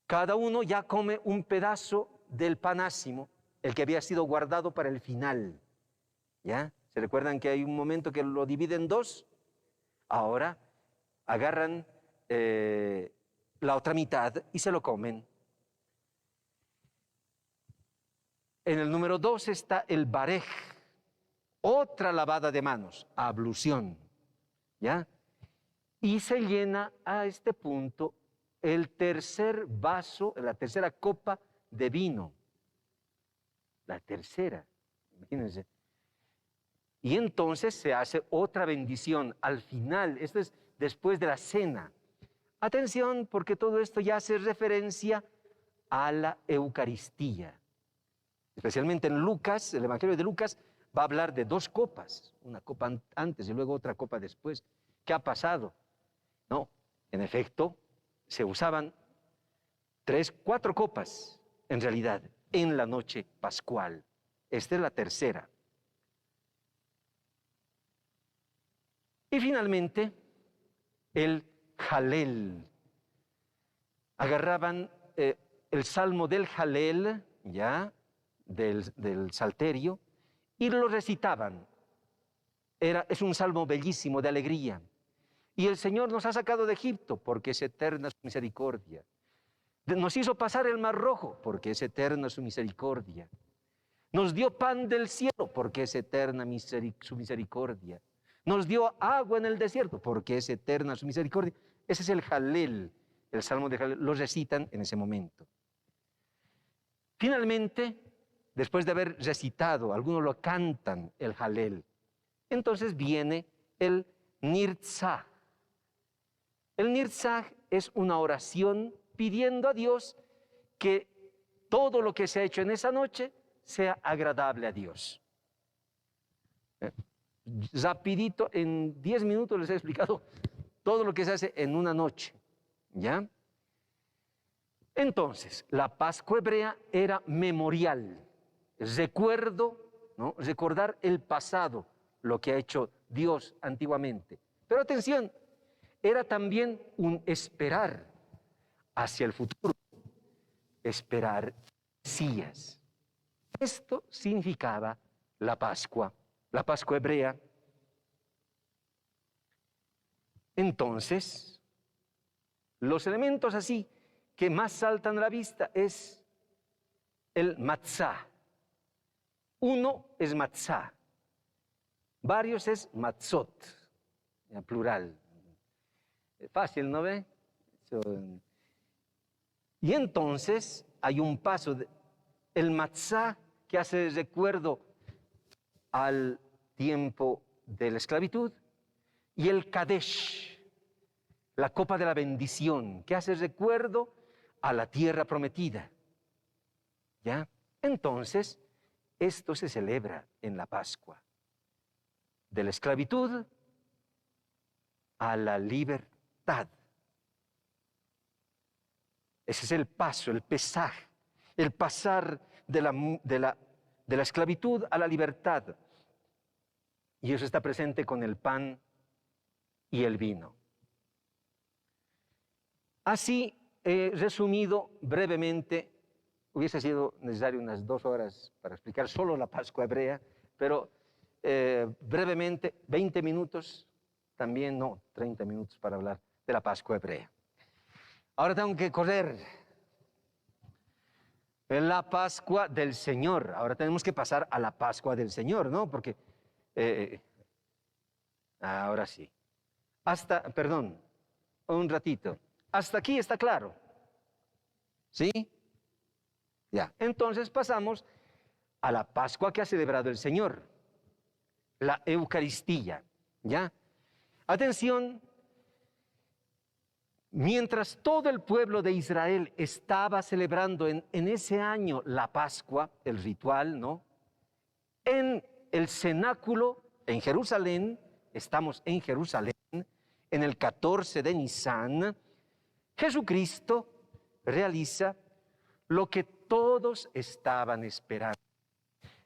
Cada uno ya come un pedazo del panásimo, el que había sido guardado para el final. ¿Ya? ¿Se recuerdan que hay un momento que lo dividen en dos? Ahora agarran la otra mitad y se lo comen. En el número 2 está el barej, otra lavada de manos, ablución, ¿ya? Y se llena a este punto el tercer vaso, la tercera copa de vino. La tercera, imagínense. Y entonces se hace otra bendición al final, esto es después de la cena. Atención, porque todo esto ya hace referencia a la Eucaristía. Especialmente en Lucas, el Evangelio de Lucas va a hablar de dos copas, una copa antes y luego otra copa después. ¿Qué ha pasado? No, en efecto, se usaban 3, 4 copas, en realidad, en la noche pascual. Esta es la tercera. Y finalmente, el Jalel. Agarraban el salmo del Jalel, ya, del Salterio, y lo recitaban. Es un salmo bellísimo de alegría. Y el Señor nos ha sacado de Egipto porque es eterna su misericordia. Nos hizo pasar el Mar Rojo porque es eterna su misericordia. Nos dio pan del cielo porque es eterna su misericordia. Nos dio agua en el desierto porque es eterna su misericordia. Ese es el Jalel, el salmo de Jalel. Lo recitan en ese momento. Finalmente, después de haber recitado, algunos lo cantan el Jalel, entonces viene el Nirtzah. El Nirtzah es una oración pidiendo a Dios que todo lo que se ha hecho en esa noche sea agradable a Dios. Rapidito, en 10 minutos les he explicado todo lo que se hace en una noche, ¿ya? Entonces, la Pascua hebrea era memorial, recuerdo, ¿no? Recordar el pasado, lo que ha hecho Dios antiguamente. Pero atención, era también un esperar hacia el futuro, esperar Mesías. Esto significaba la Pascua hebrea. Entonces, los elementos así que más saltan a la vista es el matzá. Uno es matzá, varios es matzot, en plural. Fácil, ¿no ve? Y entonces hay un paso, el matzá que hace recuerdo al tiempo de la esclavitud, y el kadesh, la copa de la bendición, que hace recuerdo a la tierra prometida. ¿Ya? Entonces, esto se celebra en la Pascua. De la esclavitud a la libertad. Ese es el paso, el pesaj, el pasar de la esclavitud a la libertad. Y eso está presente con el pan y el vino. Así, resumido brevemente, hubiese sido necesario unas 2 horas para explicar solo la Pascua hebrea, pero brevemente, 20 minutos, también no, 30 minutos para hablar de la Pascua hebrea. Ahora tengo que correr. En la Pascua del Señor. Ahora tenemos que pasar a la Pascua del Señor, ¿no? Porque, ahora sí. Perdón, un ratito. Hasta aquí está claro. ¿Sí? Ya. Entonces pasamos a la Pascua que ha celebrado el Señor, la Eucaristía, ¿ya? Atención, mientras todo el pueblo de Israel estaba celebrando en ese año la Pascua, el ritual, ¿no? En el cenáculo, en Jerusalén, estamos en Jerusalén, en el 14 de Nisan, Jesucristo realiza lo que todos estaban esperando.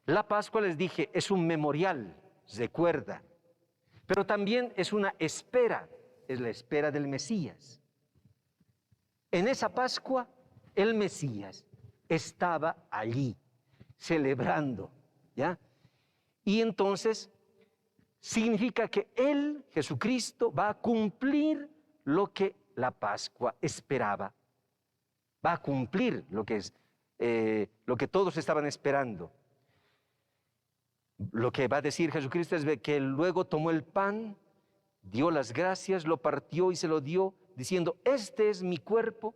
La Pascua, les dije, es un memorial, recuerda, pero también es una espera, es la espera del Mesías. En esa Pascua, el Mesías estaba allí, celebrando, ¿ya? Y entonces significa que Él, Jesucristo, va a cumplir lo que la Pascua esperaba. Va a cumplir lo que todos estaban esperando. Lo que va a decir Jesucristo es que luego tomó el pan, dio las gracias, lo partió y se lo dio, diciendo: este es mi cuerpo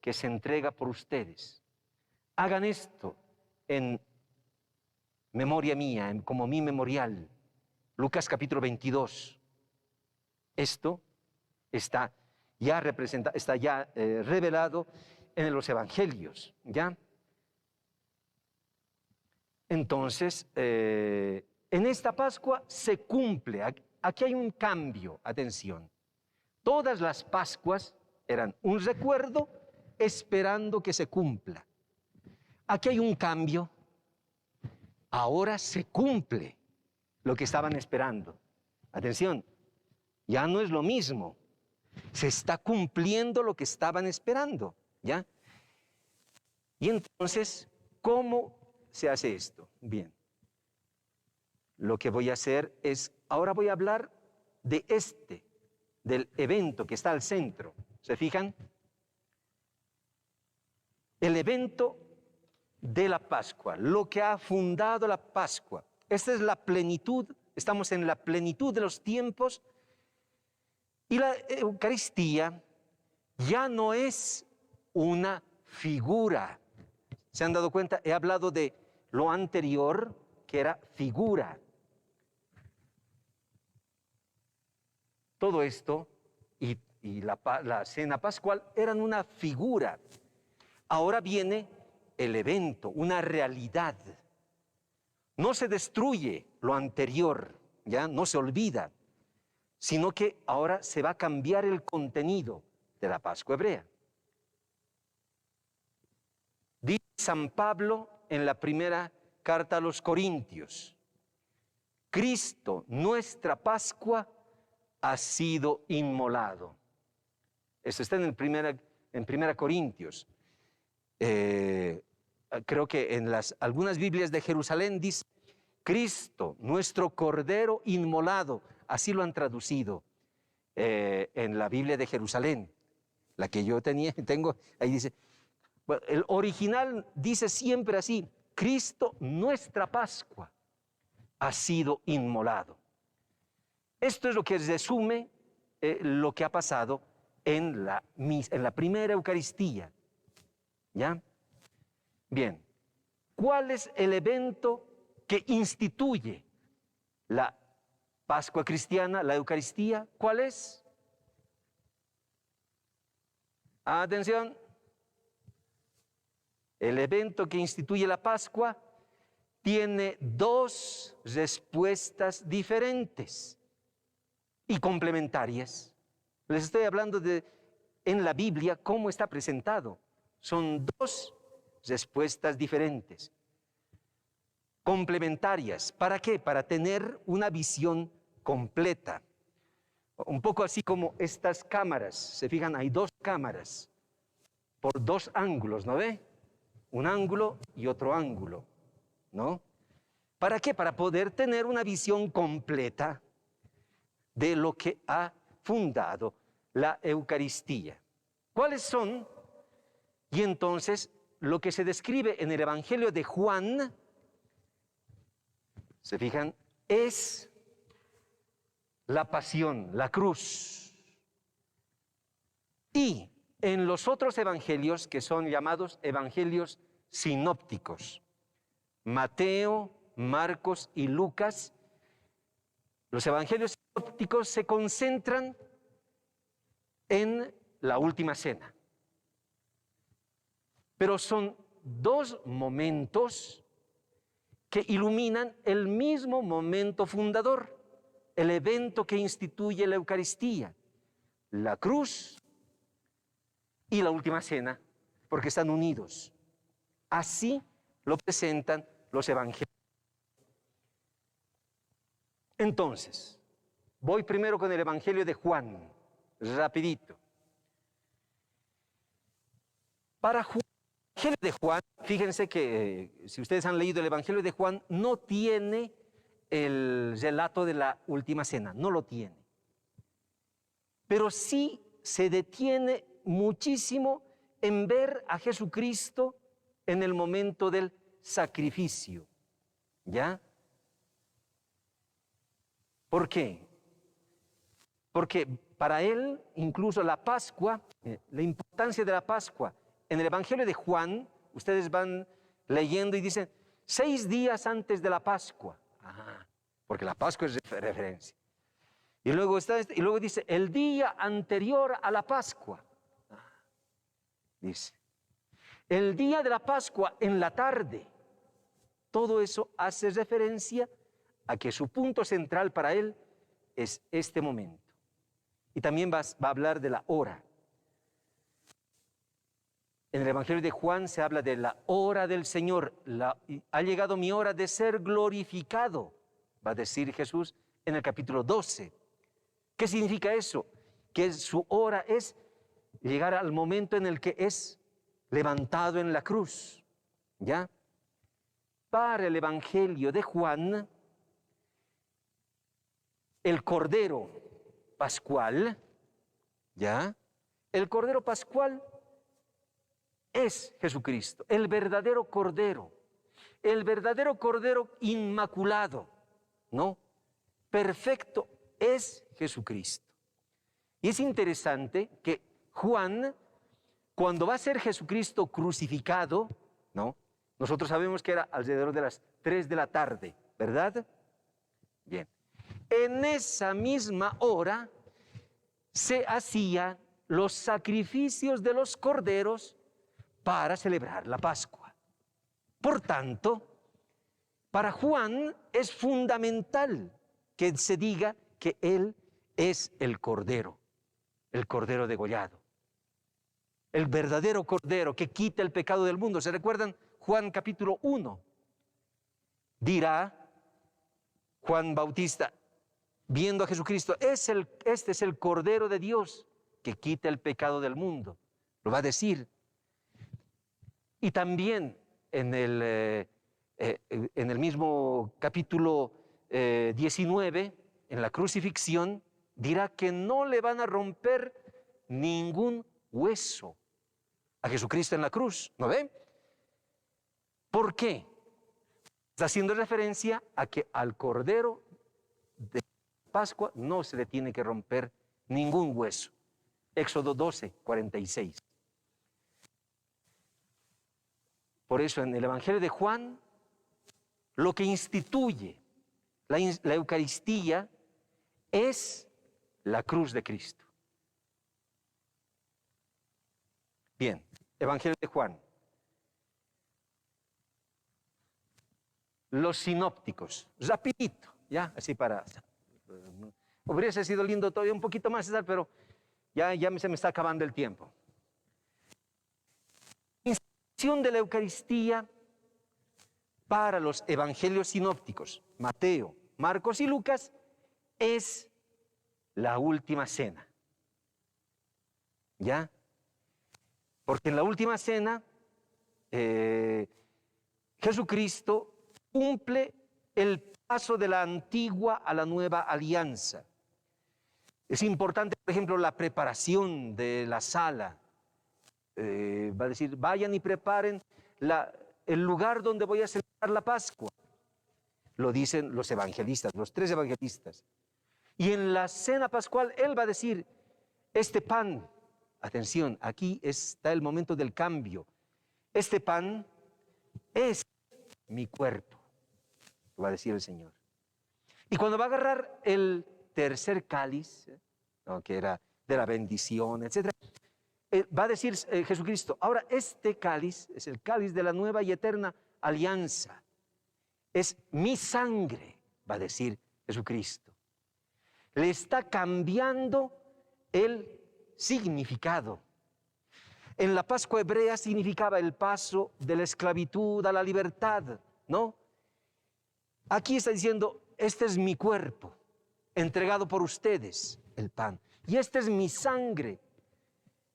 que se entrega por ustedes. Hagan esto en memoria mía, como mi memorial. Lucas capítulo 22. Esto está ya revelado en los evangelios, ¿ya? Entonces, en esta Pascua se cumple. Aquí hay un cambio, atención. Todas las Pascuas eran un recuerdo esperando que se cumpla. Aquí hay un cambio. Ahora se cumple lo que estaban esperando. Atención, ya no es lo mismo. Se está cumpliendo lo que estaban esperando, ¿ya? Y entonces, ¿cómo se hace esto? Bien. Lo que voy a hacer es, ahora voy a hablar del evento que está al centro. ¿Se fijan? El evento de la Pascua, lo que ha fundado la Pascua. Esta es la plenitud, estamos en la plenitud de los tiempos, y la Eucaristía ya no es una figura. ¿Se han dado cuenta? He hablado de lo anterior, que era figura. Todo esto y la cena pascual eran una figura. Ahora viene el evento, una realidad. No se destruye lo anterior, ya no se olvida, sino que ahora se va a cambiar el contenido de la Pascua hebrea. Dice San Pablo en la primera carta a los Corintios: Cristo, nuestra Pascua, ha sido inmolado. Eso está en primera Corintios. Creo que en algunas Biblias de Jerusalén dice: Cristo, nuestro Cordero inmolado. Así lo han traducido en la Biblia de Jerusalén. La que yo tengo, ahí dice, bueno, el original dice siempre así: Cristo, nuestra Pascua, ha sido inmolado. Esto es lo que resume lo que ha pasado en la primera Eucaristía, ¿ya? Bien, ¿cuál es el evento que instituye la Pascua cristiana, la Eucaristía? ¿Cuál es? Atención. El evento que instituye la Pascua tiene dos respuestas diferentes y complementarias. Les estoy hablando en la Biblia cómo está presentado. Son dos respuestas diferentes, complementarias. ¿Para qué? Para tener una visión completa. Un poco así como estas cámaras. Se fijan, hay dos cámaras por dos ángulos, ¿no ve? Un ángulo y otro ángulo, ¿no? ¿Para qué? Para poder tener una visión completa de lo que ha fundado la Eucaristía. ¿Cuáles son? Y entonces, lo que se describe en el Evangelio de Juan, ¿se fijan? Es la pasión, la cruz. Y en los otros evangelios, que son llamados evangelios sinópticos, Mateo, Marcos y Lucas, los evangelios sinópticos se concentran en la última cena. Pero son dos momentos que iluminan el mismo momento fundador, el evento que instituye la Eucaristía, la cruz y la última cena, porque están unidos. Así lo presentan los evangelios. Entonces, voy primero con el evangelio de Juan, rapidito. Para Juan, el evangelio de Juan, fíjense que si ustedes han leído el evangelio de Juan, no tiene el relato de la última cena, no lo tiene. Pero sí se detiene muchísimo en ver a Jesucristo en el momento del sacrificio. ¿Ya? ¿Por qué? Porque para él, incluso la Pascua, la importancia de la Pascua, en el Evangelio de Juan, ustedes van leyendo y dicen, 6 días antes de la Pascua. Ajá, porque la Pascua es referencia. Y luego dice, el día anterior a la Pascua. Dice, el día de la Pascua en la tarde. Todo eso hace referencia a que su punto central para él es este momento. Y también va a hablar de la hora. En el Evangelio de Juan se habla de la hora del Señor. Ha llegado mi hora de ser glorificado, va a decir Jesús en el capítulo 12. ¿Qué significa eso? Que su hora es llegar al momento en el que es levantado en la cruz. ¿Ya? Para el Evangelio de Juan, el Cordero Pascual, ¿ya? El Cordero Pascual es Jesucristo, el verdadero Cordero inmaculado, ¿no? Perfecto es Jesucristo. Y es interesante que Juan, cuando va a ser Jesucristo crucificado, ¿no? Nosotros sabemos que era alrededor de las 3 de la tarde, ¿verdad? Bien. En esa misma hora se hacían los sacrificios de los corderos para celebrar la Pascua. Por tanto, para Juan es fundamental que se diga que él es el Cordero degollado, el verdadero Cordero que quita el pecado del mundo. ¿Se recuerdan? Juan capítulo 1. Dirá Juan Bautista, viendo a Jesucristo, este es el Cordero de Dios que quita el pecado del mundo. Lo va a decir. Y también en el mismo capítulo 19, en la crucifixión, dirá que no le van a romper ningún hueso a Jesucristo en la cruz. ¿No ven? ¿Por qué? Está haciendo referencia a que al Cordero de Pascua no se le tiene que romper ningún hueso. Éxodo 12, 46. Por eso en el Evangelio de Juan, lo que instituye la Eucaristía es la cruz de Cristo. Bien, Evangelio de Juan. Los sinópticos, rapidito, ya, así para... Hubiese sido lindo todavía un poquito más, pero ya se me está acabando el tiempo. La institución de la Eucaristía para los evangelios sinópticos, Mateo, Marcos y Lucas, es la última cena. ¿Ya? Porque en la última cena, Jesucristo cumple el paso de la antigua a la nueva alianza. Es importante, por ejemplo, la preparación de la sala. Va a decir, vayan y preparen el lugar donde voy a celebrar la Pascua. Lo dicen los evangelistas, los 3 evangelistas. Y en la cena pascual, él va a decir, este pan, atención, aquí está el momento del cambio. Este pan es mi cuerpo, va a decir el Señor. Y cuando va a agarrar el tercer cáliz, ¿no?, que era de la bendición, etc., va a decir Jesucristo, ahora este cáliz es el cáliz de la nueva y eterna alianza. Es mi sangre, va a decir Jesucristo. Le está cambiando el significado. En la Pascua hebrea significaba el paso de la esclavitud a la libertad, ¿no? Aquí está diciendo, este es mi cuerpo, entregado por ustedes, el pan. Y esta es mi sangre,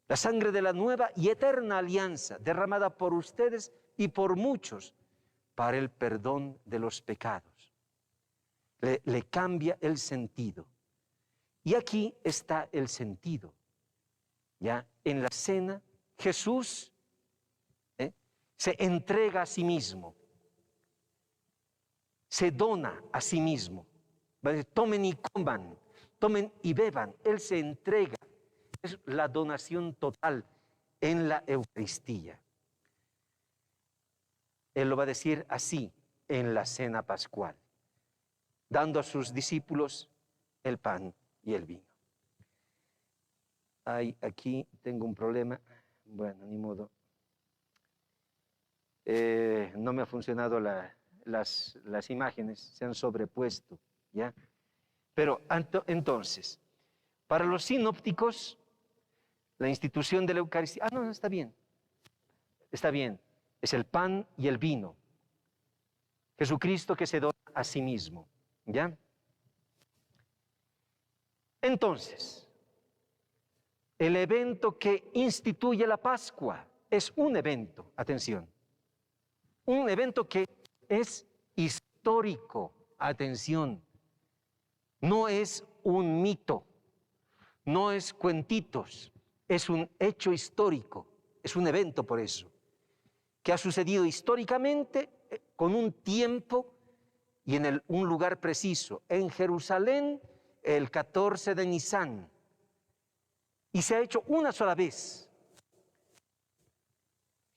la sangre de la nueva y eterna alianza, derramada por ustedes y por muchos, para el perdón de los pecados. Le cambia el sentido. Y aquí está el sentido. Ya en la cena, Jesús se entrega a sí mismo, se dona a sí mismo. Tomen y coman, tomen y beban. Él se entrega. Es la donación total en la Eucaristía. Él lo va a decir así en la cena pascual, dando a sus discípulos el pan y el vino. Ay, aquí tengo un problema. Bueno, ni modo. No me ha funcionado las imágenes, se han sobrepuesto, ¿ya? Pero entonces, para los sinópticos, la institución de la Eucaristía, no, está bien, es el pan y el vino. Jesucristo que se dona a sí mismo, ¿ya? Entonces, el evento que instituye la Pascua es un evento, atención, un evento que es histórico, atención, no es un mito, no es cuentitos, es un hecho histórico, es un evento por eso, que ha sucedido históricamente con un tiempo y en un lugar preciso, en Jerusalén el 14 de Nisan, y se ha hecho una sola vez.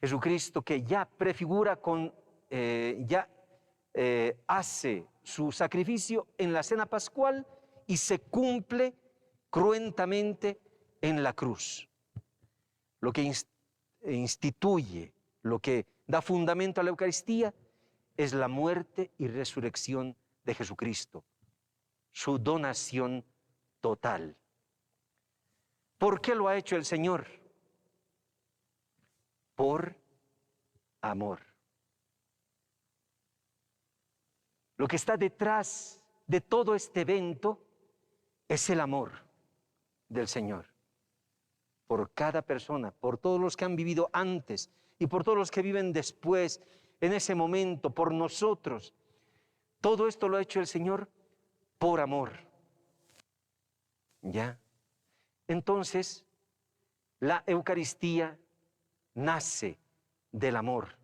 Jesucristo que ya prefigura hace su sacrificio en la cena pascual y se cumple cruentamente en la cruz. Lo que instituye, lo que da fundamento a la Eucaristía es la muerte y resurrección de Jesucristo, su donación total. ¿Por qué lo ha hecho el Señor? Por amor. Lo que está detrás de todo este evento es el amor del Señor por cada persona, por todos los que han vivido antes y por todos los que viven después, en ese momento, por nosotros. Todo esto lo ha hecho el Señor por amor. ¿Ya? Entonces, la Eucaristía nace del amor.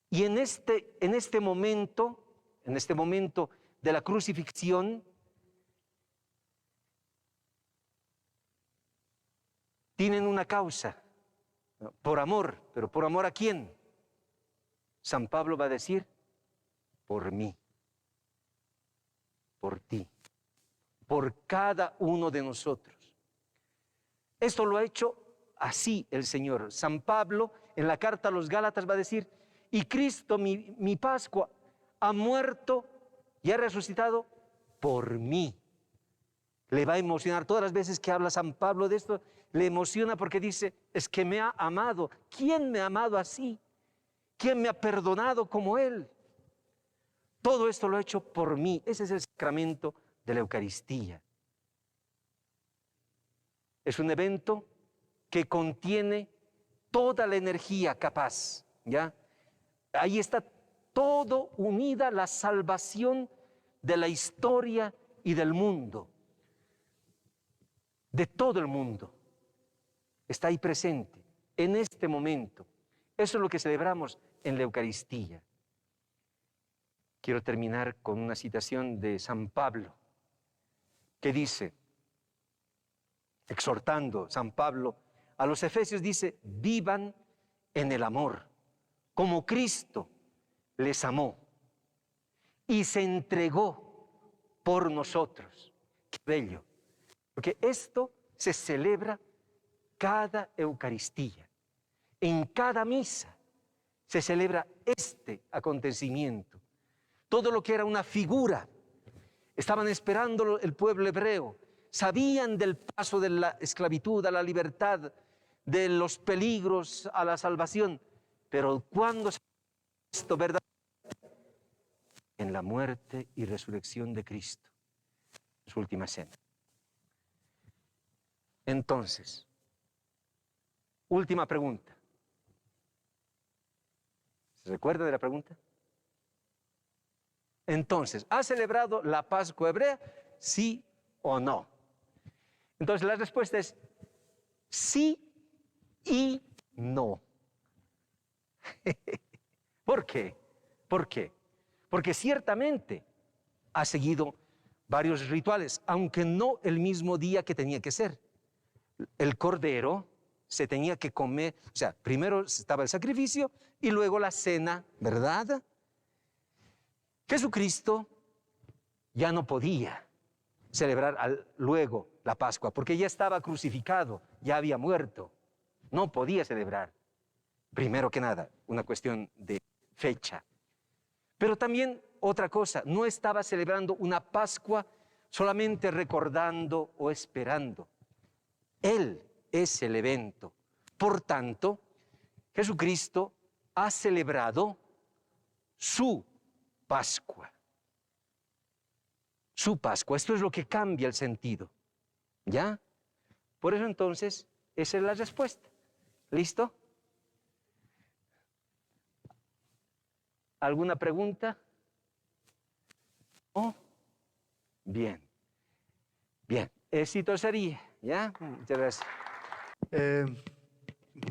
Y en este momento de la crucifixión, tienen una causa, por amor, pero ¿por amor a quién? San Pablo va a decir, por mí, por ti, por cada uno de nosotros. Esto lo ha hecho así el Señor. San Pablo en la carta a los Gálatas va a decir, y Cristo, mi Pascua, ha muerto y ha resucitado por mí. Le va a emocionar todas las veces que habla San Pablo de esto, le emociona porque dice, es que me ha amado. ¿Quién me ha amado así? ¿Quién me ha perdonado como Él? Todo esto lo ha hecho por mí. Ese es el sacramento de la Eucaristía. Es un evento que contiene toda la energía capaz, ¿ya? Ahí está todo unida la salvación de la historia y del mundo, de todo el mundo. Está ahí presente, en este momento. Eso es lo que celebramos en la Eucaristía. Quiero terminar con una citación de San Pablo, que dice, exhortando San Pablo a los efesios, dice, vivan en el amor, como Cristo les amó y se entregó por nosotros. Qué bello, porque esto se celebra cada Eucaristía. En cada misa se celebra este acontecimiento. Todo lo que era una figura, estaban esperando el pueblo hebreo, sabían del paso de la esclavitud a la libertad, de los peligros a la salvación, pero ¿cuándo se esto verdad? En la muerte y resurrección de Cristo, su última cena. Entonces, última pregunta. ¿Se recuerda de la pregunta? Entonces, ¿ha celebrado la Pascua hebrea? ¿Sí o no? Entonces, la respuesta es sí y no. ¿Por qué? ¿Por qué? Porque ciertamente ha seguido varios rituales, aunque no el mismo día que tenía que ser. El cordero se tenía que comer, o sea, primero estaba el sacrificio y luego la cena, ¿verdad? Jesucristo ya no podía celebrar luego la Pascua, porque ya estaba crucificado, ya había muerto. No podía celebrar. Primero que nada, una cuestión de fecha. Pero también otra cosa, no estaba celebrando una Pascua solamente recordando o esperando. Él es el evento. Por tanto, Jesucristo ha celebrado su Pascua. Su Pascua. Esto es lo que cambia el sentido. ¿Ya? Por eso entonces, esa es la respuesta. ¿Listo? ¿Alguna pregunta? ¿Oh? Bien. Bien. Éxito sería. ¿Ya? Muchas gracias.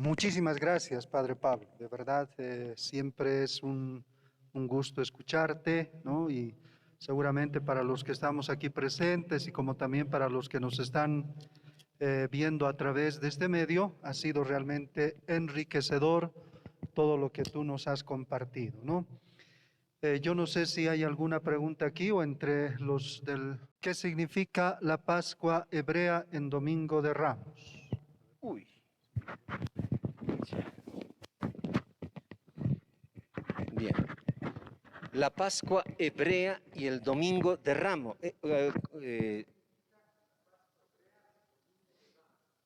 Muchísimas gracias, Padre Pablo. De verdad, siempre es un gusto escucharte, ¿no? Y seguramente para los que estamos aquí presentes y como también para los que nos están viendo a través de este medio, ha sido realmente enriquecedor todo lo que tú nos has compartido, ¿no? Yo no sé si hay alguna pregunta aquí o entre los del... ¿Qué significa la Pascua hebrea en Domingo de Ramos?
Uy. Bien. La Pascua hebrea y el Domingo de Ramos.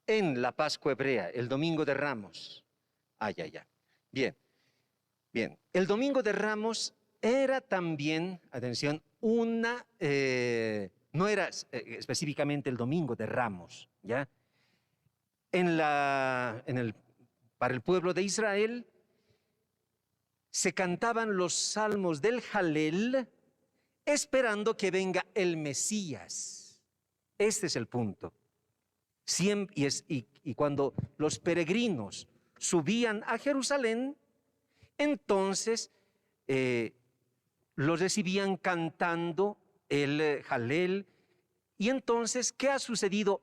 En la Pascua hebrea, el Domingo de Ramos. Ya. Bien, bien. El Domingo de Ramos era también, atención, no era específicamente el Domingo de Ramos, ¿ya? Para el pueblo de Israel se cantaban los salmos del Jalel esperando que venga el Mesías. Este es el punto. Y cuando los peregrinos subían a Jerusalén, entonces los recibían cantando el Jalel. Y entonces, ¿qué ha sucedido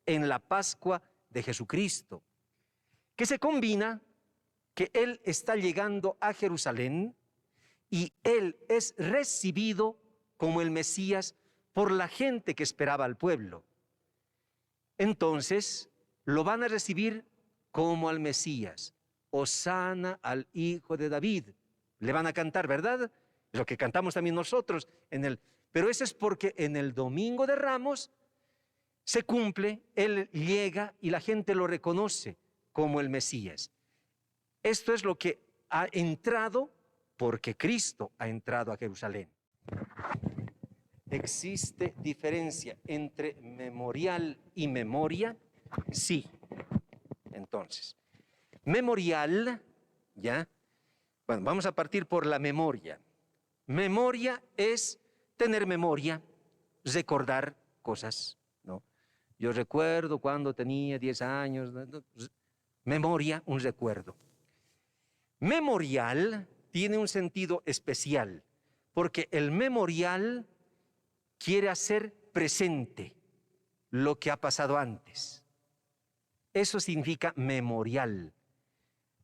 en la Pascua de Jesucristo? Que se combina que Él está llegando a Jerusalén y Él es recibido como el Mesías por la gente que esperaba al pueblo. Entonces, lo van a recibir como al Mesías. Hosana al Hijo de David. Le van a cantar, ¿verdad? Lo que cantamos también nosotros. Pero eso es porque en el Domingo de Ramos se cumple, Él llega y la gente lo reconoce como el Mesías. Esto es lo que ha entrado porque Cristo ha entrado a Jerusalén. ¿Existe diferencia entre memorial y memoria? Sí. Entonces, memorial, ¿ya? Bueno, vamos a partir por la memoria. Memoria es tener memoria, recordar cosas, ¿no? Yo recuerdo cuando tenía 10 años, memoria, un recuerdo. Memorial tiene un sentido especial, porque el memorial quiere hacer presente lo que ha pasado antes. Eso significa memorial.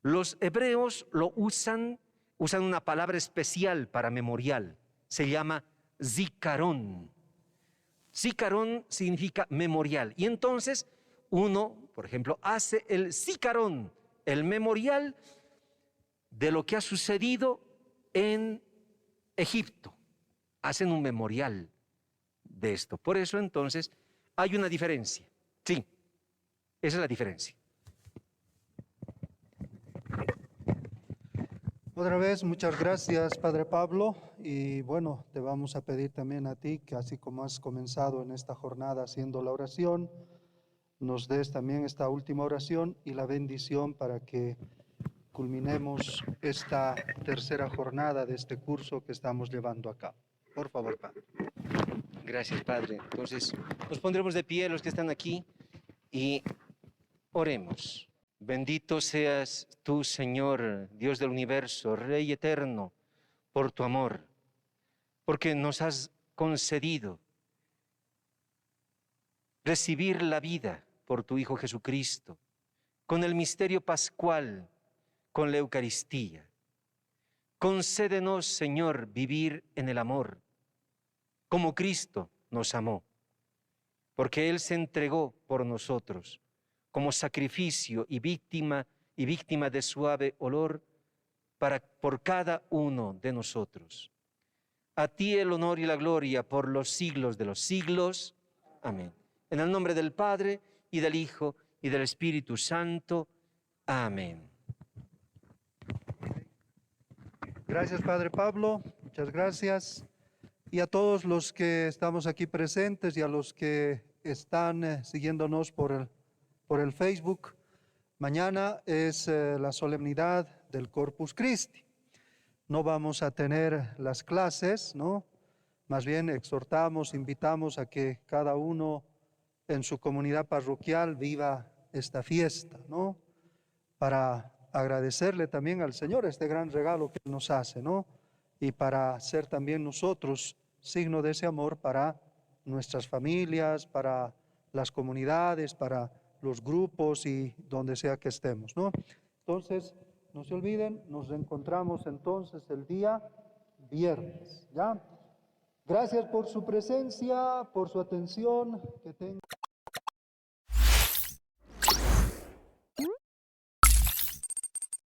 Los hebreos lo usan usan una palabra especial para memorial. Se llama zicarón. Zicarón significa memorial. Y entonces uno, por ejemplo, hace el zicarón, el memorial de lo que ha sucedido en Egipto. Hacen un memorial de esto. Por eso entonces hay una diferencia. Sí, esa es la diferencia.
Otra vez, muchas gracias, Padre Pablo. Y bueno, te vamos a pedir también a ti que así como has comenzado en esta jornada haciendo la oración, nos des también esta última oración y la bendición para que culminemos esta tercera jornada de este curso que estamos llevando a cabo. Por favor, Padre.
Gracias, Padre. Entonces, nos pondremos de pie los que están aquí y oremos. Bendito seas tú, Señor, Dios del universo, Rey eterno, por tu amor, porque nos has concedido recibir la vida por tu Hijo Jesucristo, con el misterio pascual, con la Eucaristía. Concédenos, Señor, vivir en el amor, como Cristo nos amó, porque Él se entregó por nosotros como sacrificio y víctima de suave olor por cada uno de nosotros. A ti el honor y la gloria por los siglos de los siglos. Amén. En el nombre del Padre, y del Hijo, y del Espíritu Santo. Amén.
Gracias, Padre Pablo. Muchas gracias. Y a todos los que estamos aquí presentes y a los que están siguiéndonos por el Facebook, mañana es la solemnidad del Corpus Christi. No vamos a tener las clases, ¿no? Más bien exhortamos, invitamos a que cada uno en su comunidad parroquial viva esta fiesta, ¿no? Para agradecerle también al Señor este gran regalo que nos hace, ¿no? Y para ser también nosotros signo de ese amor para nuestras familias, para las comunidades, para los grupos y donde sea que estemos, ¿no? Entonces, no se olviden, nos reencontramos entonces el día viernes, ¿ya? Gracias por su presencia, por su atención, que tengan